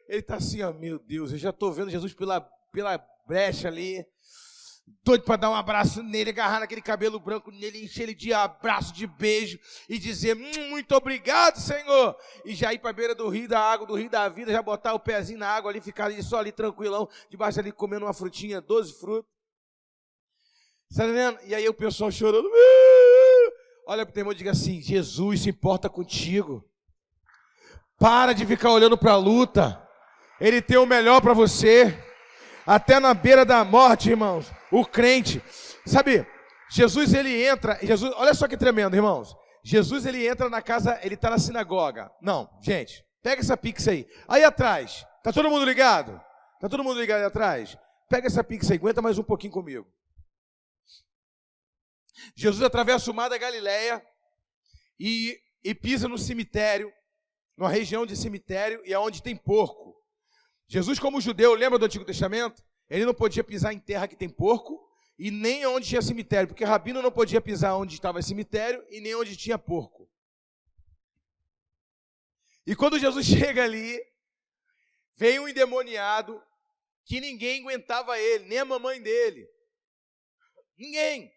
ele está assim, ó, meu Deus, eu já estou vendo Jesus pela brecha ali, doido para dar um abraço nele, agarrar naquele cabelo branco nele, encher ele de abraço, de beijo, e dizer, muito obrigado, Senhor, e já ir para a beira do rio da água, do rio da vida, já botar o pezinho na água ali, ficar ali, só ali tranquilão, debaixo ali comendo uma frutinha, 12 frutos, está vendo? E aí o pessoal chorando, olha para o teu irmão e diga assim, Jesus se importa contigo, para de ficar olhando para a luta, ele tem o melhor para você, até na beira da morte, irmãos, o crente, sabe, Jesus ele entra, olha só que tremendo, irmãos, Jesus ele entra na casa, ele está na sinagoga, não, gente, pega essa pix aí atrás, tá todo mundo ligado? Tá todo mundo ligado aí atrás? Pega essa pix aí, aguenta mais um pouquinho comigo. Jesus atravessa o mar da Galileia e pisa no cemitério, numa região de cemitério e aonde tem porco. Jesus, como judeu, lembra do Antigo Testamento? Ele não podia pisar em terra que tem porco e nem onde tinha cemitério, porque rabino não podia pisar onde estava cemitério e nem onde tinha porco. E quando Jesus chega ali, vem um endemoniado que ninguém aguentava ele, nem a mamãe dele. Ninguém.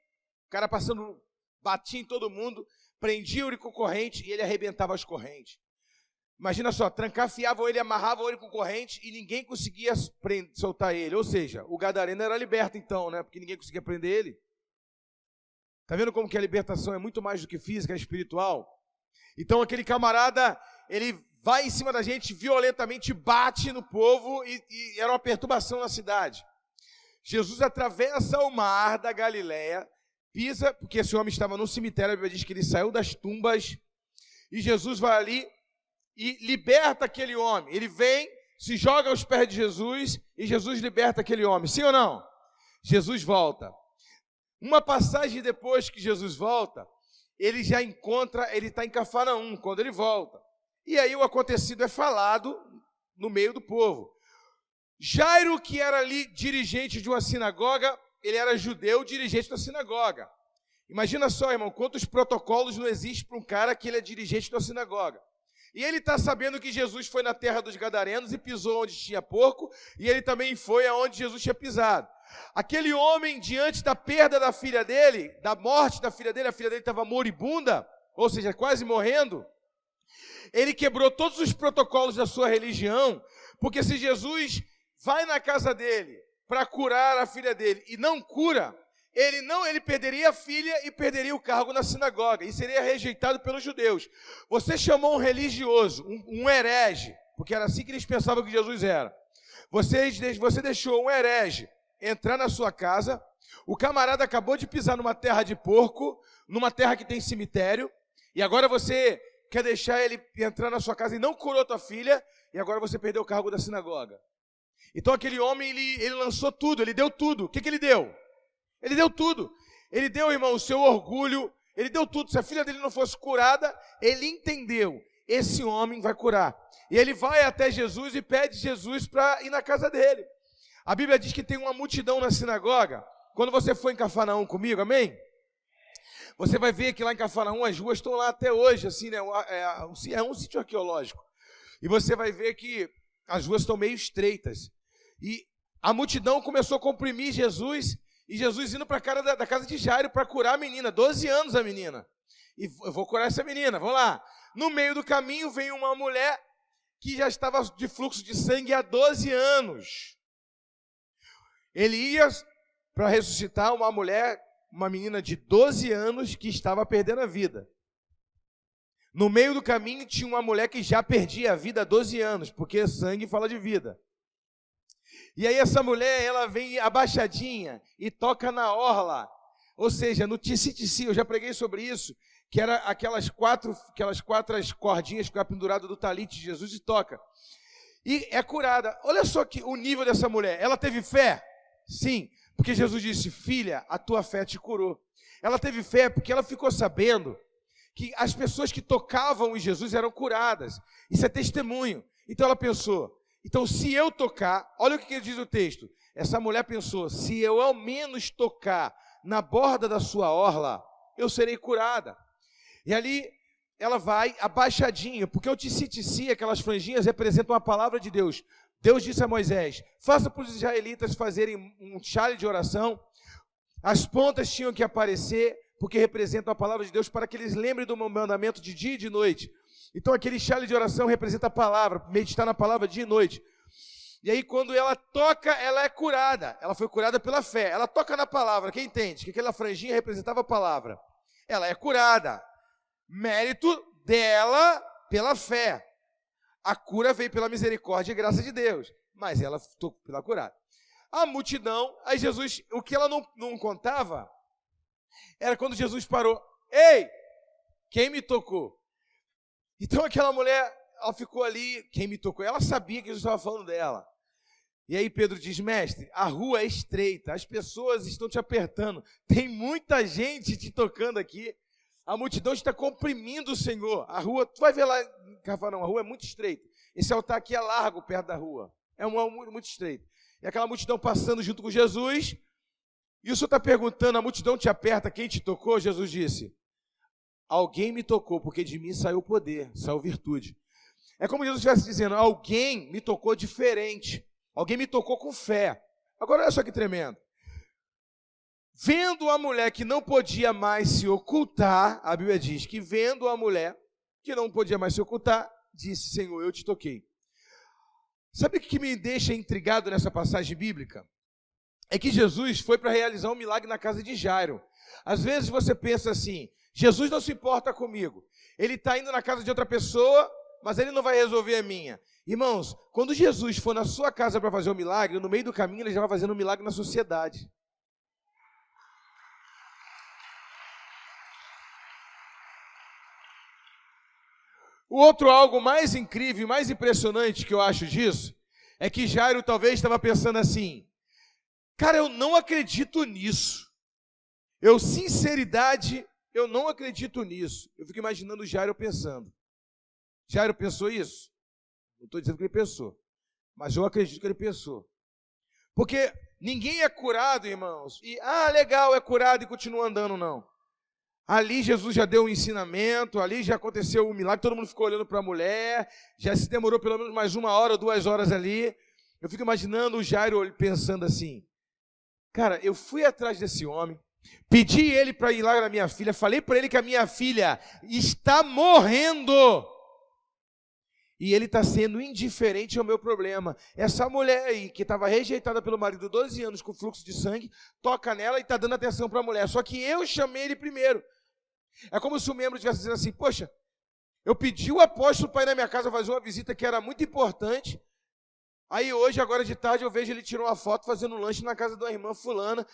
O cara passando, batia em todo mundo, prendia ele com corrente e ele arrebentava as correntes. Imagina só, trancafiavam ele, amarravam ele com corrente e ninguém conseguia soltar ele. Ou seja, o gadareno era liberto então, né? Porque ninguém conseguia prender ele. Está vendo como que a libertação é muito mais do que física, é espiritual? Então aquele camarada, ele vai em cima da gente violentamente, bate no povo e era uma perturbação na cidade. Jesus atravessa o mar da Galileia, pisa, porque esse homem estava no cemitério, a Bíblia diz que ele saiu das tumbas, e Jesus vai ali e liberta aquele homem. Ele vem, se joga aos pés de Jesus e Jesus liberta aquele homem. Sim ou não? Jesus volta. Uma passagem depois que Jesus volta, ele já encontra, ele está em Cafarnaum quando ele volta. E aí o acontecido é falado no meio do povo. Jairo, que era ali dirigente de uma sinagoga, ele era judeu, dirigente da sinagoga. Imagina só, irmão, quantos protocolos não existem para um cara que ele é dirigente da sinagoga. E ele está sabendo que Jesus foi na terra dos gadarenos e pisou onde tinha porco, e ele também foi aonde Jesus tinha pisado. Aquele homem, diante da perda da filha dele, da morte da filha dele, a filha dele estava moribunda, ou seja, quase morrendo, ele quebrou todos os protocolos da sua religião, porque se Jesus vai na casa dele para curar a filha dele e não cura, ele perderia a filha e perderia o cargo na sinagoga, e seria rejeitado pelos judeus. Você chamou um religioso, um herege, porque era assim que eles pensavam que Jesus era. Você deixou um herege entrar na sua casa, o camarada acabou de pisar numa terra de porco, numa terra que tem cemitério, e agora você quer deixar ele entrar na sua casa e não curou tua filha, e agora você perdeu o cargo da sinagoga. Então aquele homem, ele lançou tudo, ele deu tudo. O que ele deu? Ele deu tudo. Ele deu, irmão, o seu orgulho, ele deu tudo. Se a filha dele não fosse curada, ele entendeu, esse homem vai curar. E ele vai até Jesus e pede Jesus para ir na casa dele. A Bíblia diz que tem uma multidão na sinagoga. Quando você for em Cafarnaum comigo, amém? Você vai ver que lá em Cafarnaum as ruas estão lá até hoje, assim, né? É um sítio arqueológico. E você vai ver que as ruas estão meio estreitas. E a multidão começou a comprimir Jesus, e Jesus indo para a cara da casa de Jairo para curar a menina, 12 anos a menina. E eu vou curar essa menina, vamos lá. No meio do caminho vem uma mulher que já estava de fluxo de sangue há 12 anos. Ele ia para ressuscitar uma mulher, uma menina de 12 anos que estava perdendo a vida. No meio do caminho tinha uma mulher que já perdia a vida há 12 anos, porque sangue fala de vida. E aí essa mulher, ela vem abaixadinha e toca na orla, ou seja, no tissi-tissi, eu já preguei sobre isso, que era aquelas quatro cordinhas que ficavam penduradas do talite de Jesus e toca. E é curada. Olha só que o nível dessa mulher. Ela teve fé? Sim, porque Jesus disse, filha, a tua fé te curou. Ela teve fé porque ela ficou sabendo que as pessoas que tocavam em Jesus eram curadas. Isso é testemunho. Então ela pensou, então se eu tocar, olha o que diz o texto. Essa mulher pensou, se eu ao menos tocar na borda da sua orla, eu serei curada. E ali ela vai abaixadinha, porque o tissi-tissi, aquelas franjinhas, representam a palavra de Deus. Deus disse a Moisés, faça para os israelitas fazerem um chale de oração, as pontas tinham que aparecer, porque representam a palavra de Deus, para que eles lembrem do meu mandamento de dia e de noite. Então aquele chale de oração representa a palavra, meditar na palavra dia e noite. E aí quando ela toca, ela é curada, ela foi curada pela fé, ela toca na palavra, quem entende? Que aquela franjinha representava a palavra, ela é curada, mérito dela pela fé. A cura veio pela misericórdia e graça de Deus, mas ela tocou pela curada. A multidão, aí Jesus, o que ela não contava, era quando Jesus parou, ei, quem me tocou? Então aquela mulher, ela ficou ali, quem me tocou? Ela sabia que Jesus estava falando dela. E aí Pedro diz, mestre, a rua é estreita, as pessoas estão te apertando, tem muita gente te tocando aqui, a multidão está comprimindo o Senhor, a rua, tu vai ver lá em Cafarnaum, a rua é muito estreita, esse altar aqui é largo perto da rua, é uma rua muito estreita, e aquela multidão passando junto com Jesus, e o Senhor está perguntando, a multidão te aperta, quem te tocou? Jesus disse, alguém me tocou, porque de mim saiu poder, saiu virtude. É como Jesus estivesse dizendo, alguém me tocou diferente, alguém me tocou com fé. Agora olha só que tremendo. Vendo a mulher que não podia mais se ocultar, a Bíblia diz que vendo a mulher que não podia mais se ocultar, disse, Senhor, eu te toquei. Sabe o que me deixa intrigado nessa passagem bíblica? É que Jesus foi para realizar um milagre na casa de Jairo. Às vezes você pensa assim, Jesus não se importa comigo, ele está indo na casa de outra pessoa, mas ele não vai resolver a minha. Irmãos, quando Jesus for na sua casa para fazer um milagre, no meio do caminho ele já vai fazendo um milagre na sociedade. O outro algo mais incrível, mais impressionante que eu acho disso, é que Jairo talvez estava pensando assim, cara, eu não acredito nisso. Sinceridade, eu não acredito nisso. Eu fico imaginando o Jairo pensando. Jairo pensou isso? Não estou dizendo que ele pensou, mas eu acredito que ele pensou. Porque ninguém é curado, irmãos, e, legal, é curado e continua andando, não. Ali Jesus já deu um ensinamento, ali já aconteceu um milagre, todo mundo ficou olhando para a mulher, já se demorou pelo menos mais 1 hora ou 2 horas ali. Eu fico imaginando o Jairo pensando assim, cara, eu fui atrás desse homem, pedi ele para ir lá na minha filha, falei para ele que a minha filha está morrendo, e ele está sendo indiferente ao meu problema. Essa mulher aí, que estava rejeitada pelo marido 12 anos com fluxo de sangue, toca nela e está dando atenção para a mulher. Só que eu chamei ele primeiro. É como se o membro estivesse dizendo assim, poxa, eu pedi o apóstolo para ir na minha casa fazer uma visita que era muito importante. Aí hoje, agora de tarde, eu vejo ele tirou uma foto fazendo um lanche na casa da irmã fulana.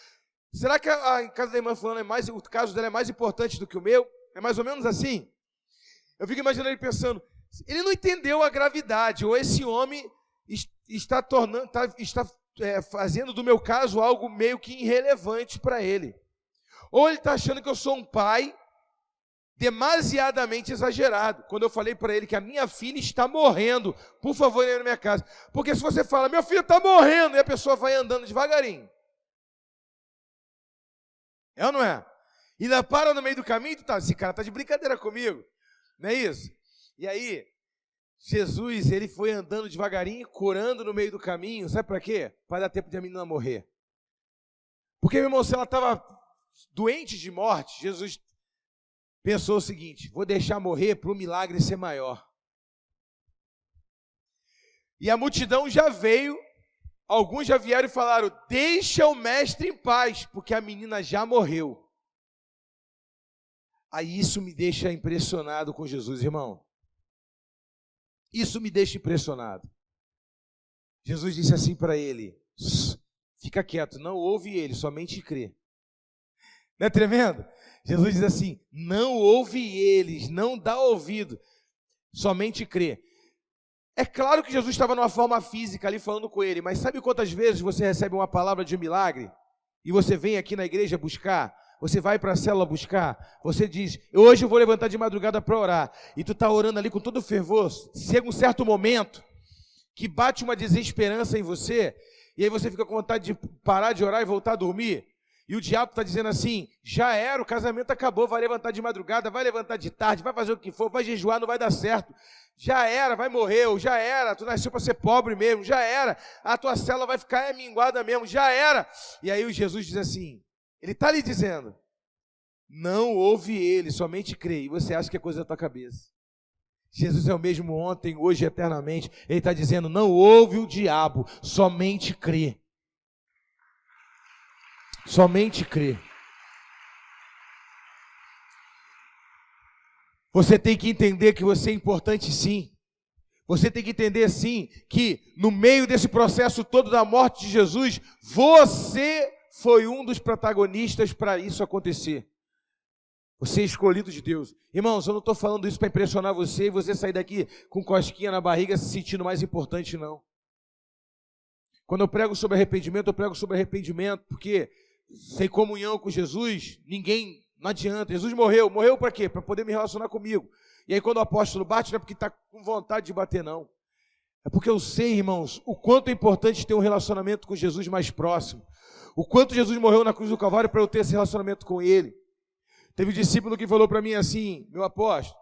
Será que a casa da irmã fulana o caso dela é mais importante do que o meu? É mais ou menos assim? Eu fico imaginando ele pensando, ele não entendeu a gravidade, ou esse homem está fazendo do meu caso algo meio que irrelevante para ele. Ou ele está achando que eu sou um pai demasiadamente exagerado. Quando eu falei para ele que a minha filha está morrendo, por favor, venha na minha casa. Porque se você fala, meu filho está morrendo, e a pessoa vai andando devagarinho. É ou não é? E ainda para no meio do caminho, esse cara está de brincadeira comigo. Não é isso? E aí, Jesus, ele foi andando devagarinho, curando no meio do caminho, sabe para quê? Para dar tempo de a menina morrer. Porque, meu irmão, se ela estava doente de morte, Jesus pensou o seguinte: vou deixar morrer para o milagre ser maior. E a multidão já veio, alguns já vieram e falaram: deixa o mestre em paz, porque a menina já morreu. Aí isso me deixa impressionado com Jesus, irmão. Isso me deixa impressionado. Jesus disse assim para ele: fica quieto, não ouve ele, somente crê. Não é tremendo? Jesus diz assim: não ouve eles, não dá ouvido, somente crê. É claro que Jesus estava numa forma física ali falando com ele, mas sabe quantas vezes você recebe uma palavra de milagre e você vem aqui na igreja buscar, você vai para a célula buscar, você diz: hoje eu vou levantar de madrugada para orar, e tu está orando ali com todo fervor, chega um certo momento que bate uma desesperança em você, e aí você fica com vontade de parar de orar e voltar a dormir, e o diabo está dizendo assim: já era, o casamento acabou, vai levantar de madrugada, vai levantar de tarde, vai fazer o que for, vai jejuar, não vai dar certo, já era, vai morrer, ou já era, tu nasceu para ser pobre mesmo, já era, a tua célula vai ficar minguada mesmo, já era. E aí o Jesus diz assim, ele está lhe dizendo: não ouve ele, somente crê, e você acha que é coisa da tua cabeça. Jesus é o mesmo ontem, hoje e eternamente. Ele está dizendo: não ouve o diabo, somente crê. Somente crê. Você tem que entender que você é importante, sim. Você tem que entender, sim, que no meio desse processo todo da morte de Jesus, você foi um dos protagonistas para isso acontecer. Você é escolhido de Deus. Irmãos, eu não estou falando isso para impressionar você e você sair daqui com cosquinha na barriga se sentindo mais importante, não. Quando eu prego sobre arrependimento, eu prego sobre arrependimento, porque sem comunhão com Jesus, não adianta. Jesus morreu para quê? Para poder me relacionar comigo. E aí quando o apóstolo bate, não é porque está com vontade de bater, não. É porque eu sei, irmãos, o quanto é importante ter um relacionamento com Jesus mais próximo. O quanto Jesus morreu na cruz do Calvário para eu ter esse relacionamento com Ele. Teve um discípulo que falou para mim assim: meu apóstolo,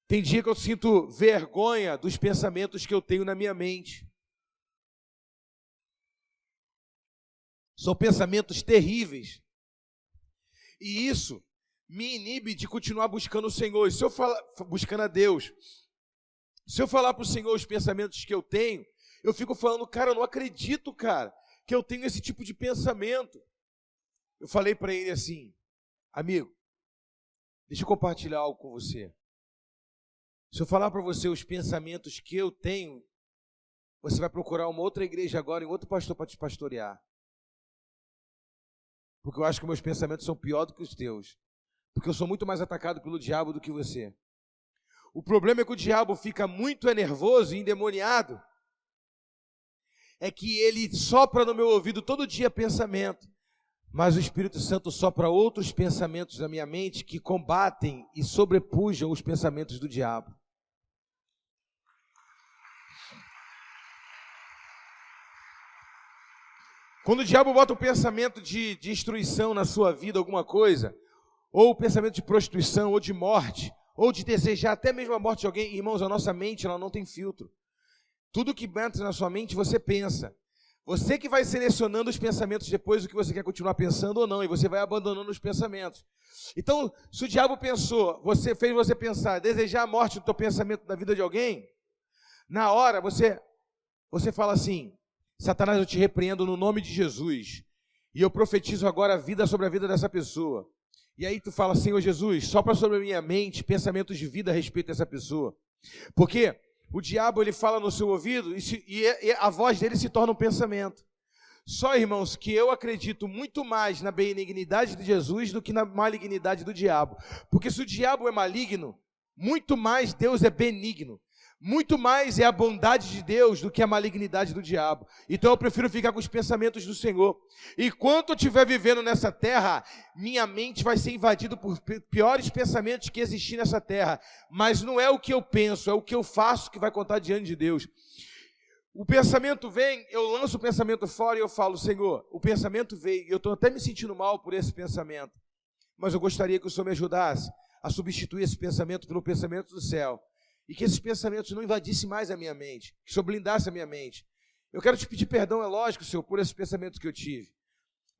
tem dia que eu sinto vergonha dos pensamentos que eu tenho na minha mente. São pensamentos terríveis. E isso me inibe de continuar buscando o Senhor. E se eu falar, buscando a Deus, se eu falar para o Senhor os pensamentos que eu tenho, eu fico falando: cara, eu não acredito, cara, que eu tenho esse tipo de pensamento. Eu falei para ele assim: amigo, deixa eu compartilhar algo com você. Se eu falar para você os pensamentos que eu tenho, você vai procurar uma outra igreja agora, em outro pastor para te pastorear. Porque eu acho que meus pensamentos são pior do que os teus. Porque eu sou muito mais atacado pelo diabo do que você. O problema é que o diabo fica muito nervoso e endemoniado. É que ele sopra no meu ouvido todo dia pensamento. Mas o Espírito Santo sopra outros pensamentos na minha mente que combatem e sobrepujam os pensamentos do diabo. Quando o diabo bota o pensamento de destruição na sua vida, alguma coisa, ou o pensamento de prostituição, ou de morte, ou de desejar até mesmo a morte de alguém, irmãos, a nossa mente ela não tem filtro. Tudo que entra na sua mente, você pensa. Você que vai selecionando os pensamentos depois do que você quer continuar pensando ou não, e você vai abandonando os pensamentos. Então, se o diabo pensou, fez você pensar, desejar a morte do teu pensamento da vida de alguém, na hora você fala assim: Satanás, eu te repreendo no nome de Jesus, e eu profetizo agora a vida sobre a vida dessa pessoa. E aí tu fala: Senhor Jesus, sopra sobre a minha mente pensamentos de vida a respeito dessa pessoa. Porque o diabo, ele fala no seu ouvido e a voz dele se torna um pensamento. Só, irmãos, que eu acredito muito mais na benignidade de Jesus do que na malignidade do diabo. Porque se o diabo é maligno, muito mais Deus é benigno. Muito mais é a bondade de Deus do que a malignidade do diabo. Então eu prefiro ficar com os pensamentos do Senhor. E enquanto eu estiver vivendo nessa terra, minha mente vai ser invadida por piores pensamentos que existir nessa terra. Mas não é o que eu penso, é o que eu faço que vai contar diante de Deus. O pensamento vem, eu lanço o pensamento fora e eu falo: Senhor, o pensamento veio, e eu estou até me sentindo mal por esse pensamento. Mas eu gostaria que o Senhor me ajudasse a substituir esse pensamento pelo pensamento do céu. E que esses pensamentos não invadissem mais a minha mente, que o Senhor blindasse a minha mente. Eu quero te pedir perdão, é lógico, Senhor, por esses pensamentos que eu tive.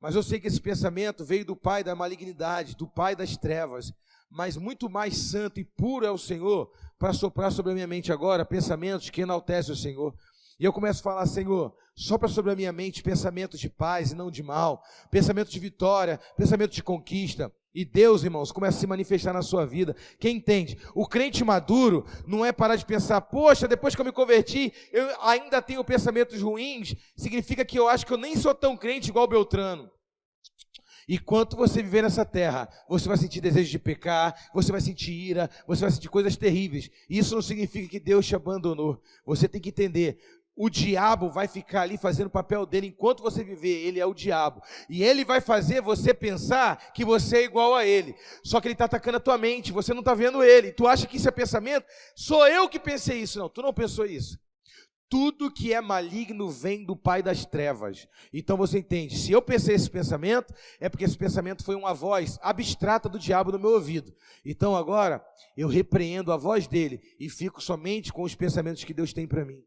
Mas eu sei que esse pensamento veio do pai da malignidade, do pai das trevas. mas muito mais santo e puro é o Senhor para soprar sobre a minha mente agora pensamentos que enaltecem o Senhor. E eu começo a falar: Senhor, sopra sobre a minha mente pensamentos de paz e não de mal, pensamentos de vitória, pensamentos de conquista. E Deus, irmãos, começa a se manifestar na sua vida. Quem entende? O crente maduro não é parar de pensar: poxa, depois que eu me converti, eu ainda tenho pensamentos ruins, significa que eu acho que eu nem sou tão crente igual Beltrano. Enquanto você viver nessa terra, você vai sentir desejo de pecar, você vai sentir ira, você vai sentir coisas terríveis. Isso não significa que Deus te abandonou. Você tem que entender: o diabo vai ficar ali fazendo o papel dele enquanto você viver. Ele é o diabo. E ele vai fazer você pensar que você é igual a ele. Só que ele está atacando a tua mente, você não está vendo ele. Tu acha que isso é pensamento? Sou eu que pensei isso. Não, tu não pensou isso. Tudo que é maligno vem do pai das trevas. Então você entende, se eu pensei esse pensamento, é porque esse pensamento foi uma voz abstrata do diabo no meu ouvido. Então agora, eu repreendo a voz dele e fico somente com os pensamentos que Deus tem para mim.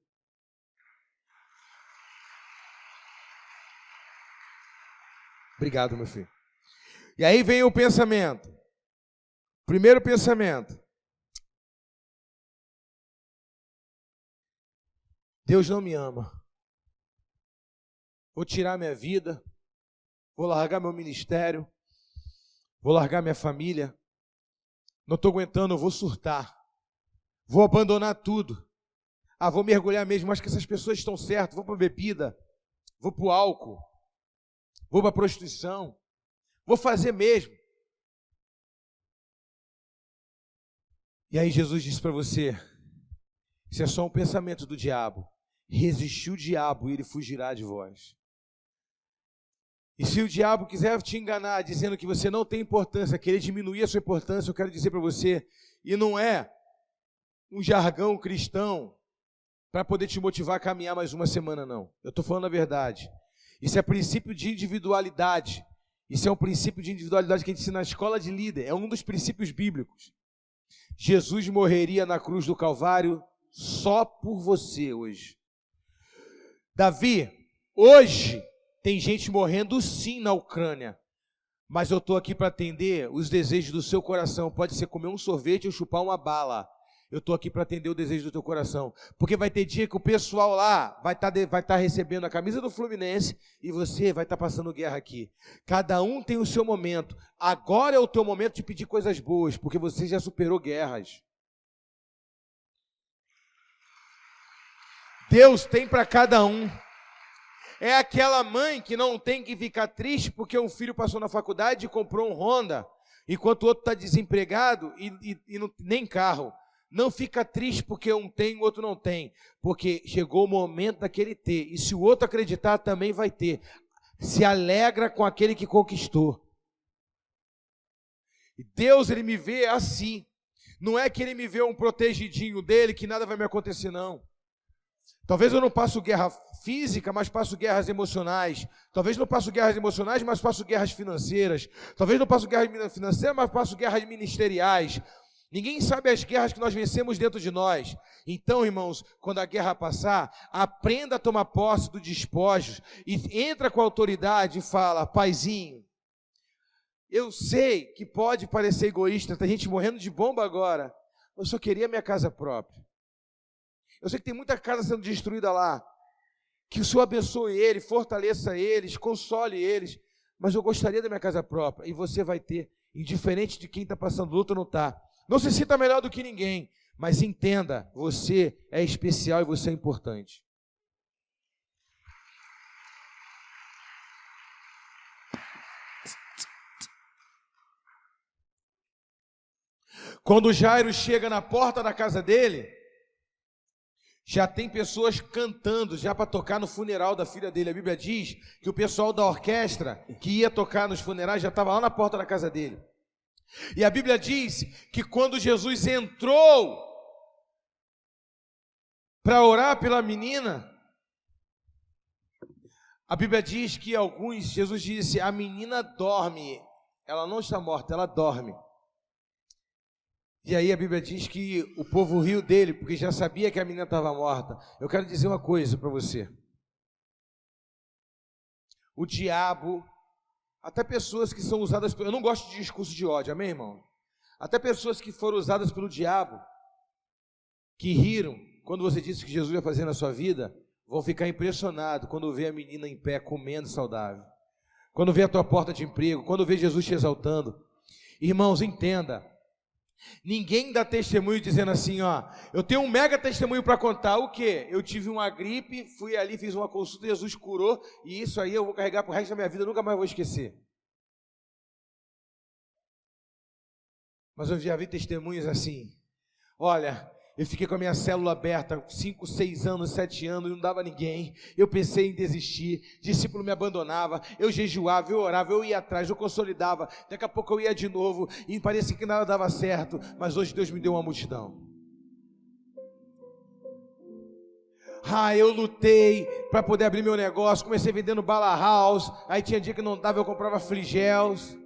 Obrigado, meu filho. E aí vem o pensamento. Primeiro pensamento: Deus não me ama. Vou tirar minha vida, vou largar meu ministério, vou largar minha família, não estou aguentando, eu vou surtar, vou abandonar tudo. Vou mergulhar mesmo, acho que essas pessoas estão certas, vou para a bebida, vou para o álcool, vou para a prostituição, vou fazer mesmo. E aí Jesus disse para você: isso é só um pensamento do diabo. Resistir o diabo e ele fugirá de vós. E se o diabo quiser te enganar, dizendo que você não tem importância, querer diminuir a sua importância, eu quero dizer para você, e não é um jargão cristão para poder te motivar a caminhar mais uma semana, não. Eu estou falando a verdade. Isso é princípio de individualidade. Isso é um princípio de individualidade que a gente ensina na escola de líder. É um dos princípios bíblicos. Jesus morreria na cruz do Calvário só por você hoje. Davi, hoje tem gente morrendo sim na Ucrânia, mas eu estou aqui para atender os desejos do seu coração. Pode ser comer um sorvete ou chupar uma bala. Eu estou aqui para atender o desejo do teu coração, porque vai ter dia que o pessoal lá vai estar recebendo a camisa do Fluminense e você vai estar passando guerra aqui. Cada um tem o seu momento. Agora é o teu momento de pedir coisas boas, porque você já superou guerras. Deus tem para cada um. É aquela mãe que não tem que ficar triste porque um filho passou na faculdade e comprou um Honda, enquanto o outro está desempregado e não, nem carro. Não fica triste porque um tem e o outro não tem, porque chegou o momento daquele ter, e se o outro acreditar também vai ter. Se alegra com aquele que conquistou. E Deus, ele me vê assim. Não é que ele me vê um protegidinho dele, que nada vai me acontecer, não. Talvez eu não passe guerra física, mas passo guerras emocionais. Talvez não passo guerras emocionais, mas passo guerras financeiras. Talvez não passo guerras financeiras, mas passo guerras ministeriais. Ninguém sabe as guerras que nós vencemos dentro de nós. Então, irmãos, quando a guerra passar, aprenda a tomar posse dos despojos e entra com a autoridade e fala: paizinho, eu sei que pode parecer egoísta, tem gente morrendo de bomba agora, eu só queria minha casa própria. Eu sei que tem muita casa sendo destruída lá. Que o Senhor abençoe eles, fortaleça eles, console eles. Mas eu gostaria da minha casa própria. E você vai ter, indiferente de quem está passando luta ou não está. Não se sinta melhor do que ninguém. Mas entenda, você é especial e você é importante. Quando Jairo chega na porta da casa dele, já tem pessoas cantando, já para tocar no funeral da filha dele. A Bíblia diz que o pessoal da orquestra que ia tocar nos funerais já estava lá na porta da casa dele. E a Bíblia diz que quando Jesus entrou para orar pela menina, a Bíblia diz que Jesus disse: a menina dorme, ela não está morta, ela dorme. E aí a Bíblia diz que o povo riu dele, porque já sabia que a menina estava morta. Eu quero dizer uma coisa para você. O diabo, até pessoas que são usadas... Eu não gosto de discurso de ódio, amém, irmão? Até pessoas que foram usadas pelo diabo, que riram quando você disse que Jesus ia fazer na sua vida, vão ficar impressionados quando vê a menina em pé comendo saudável, quando vê a tua porta de emprego, quando vê Jesus te exaltando. Irmãos, entenda, ninguém dá testemunho dizendo assim, ó, eu tenho um mega testemunho para contar. O quê? Eu tive uma gripe, fui ali, fiz uma consulta, Jesus curou, e isso aí eu vou carregar pro resto da minha vida, nunca mais vou esquecer. Mas eu já vi testemunhos assim, olha, eu fiquei com a minha célula aberta 5, 6 anos, 7 anos, não dava ninguém, eu pensei em desistir, discípulo me abandonava, eu jejuava, eu orava, eu ia atrás, eu consolidava, daqui a pouco eu ia de novo, e parecia que nada dava certo, mas hoje Deus me deu uma multidão. Eu lutei para poder abrir meu negócio, comecei vendendo bala house, aí tinha dia que não dava, eu comprava Fligels.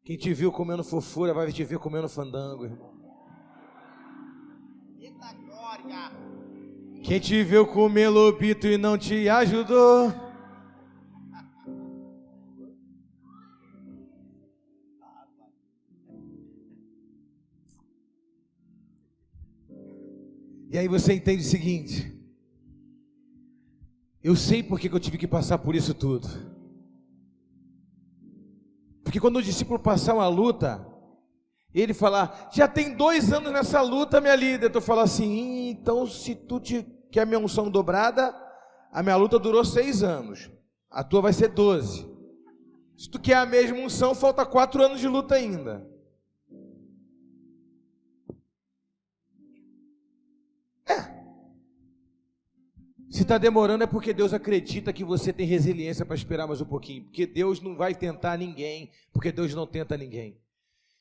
Quem te viu comendo fofura vai te ver comendo fandango, irmão. Eita glória! Quem te viu comer lobito e não te ajudou. E aí você entende o seguinte: eu sei por que eu tive que passar por isso tudo. Porque quando o discípulo passar uma luta, ele falar, já tem 2 anos nessa luta, minha líder. Tu fala assim, então se tu quer minha unção dobrada, a minha luta durou 6 anos, a tua vai ser 12. Se tu quer a mesma unção, falta 4 anos de luta ainda. Se está demorando é porque Deus acredita que você tem resiliência para esperar mais um pouquinho. Porque Deus não vai tentar ninguém, porque Deus não tenta ninguém.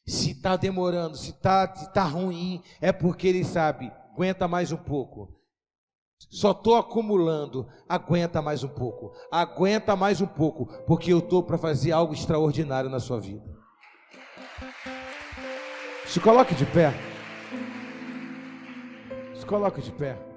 Se está demorando, se tá ruim, é porque Ele sabe, aguenta mais um pouco. Só estou acumulando, aguenta mais um pouco. Aguenta mais um pouco, porque eu estou para fazer algo extraordinário na sua vida. Se coloque de pé. Se coloque de pé.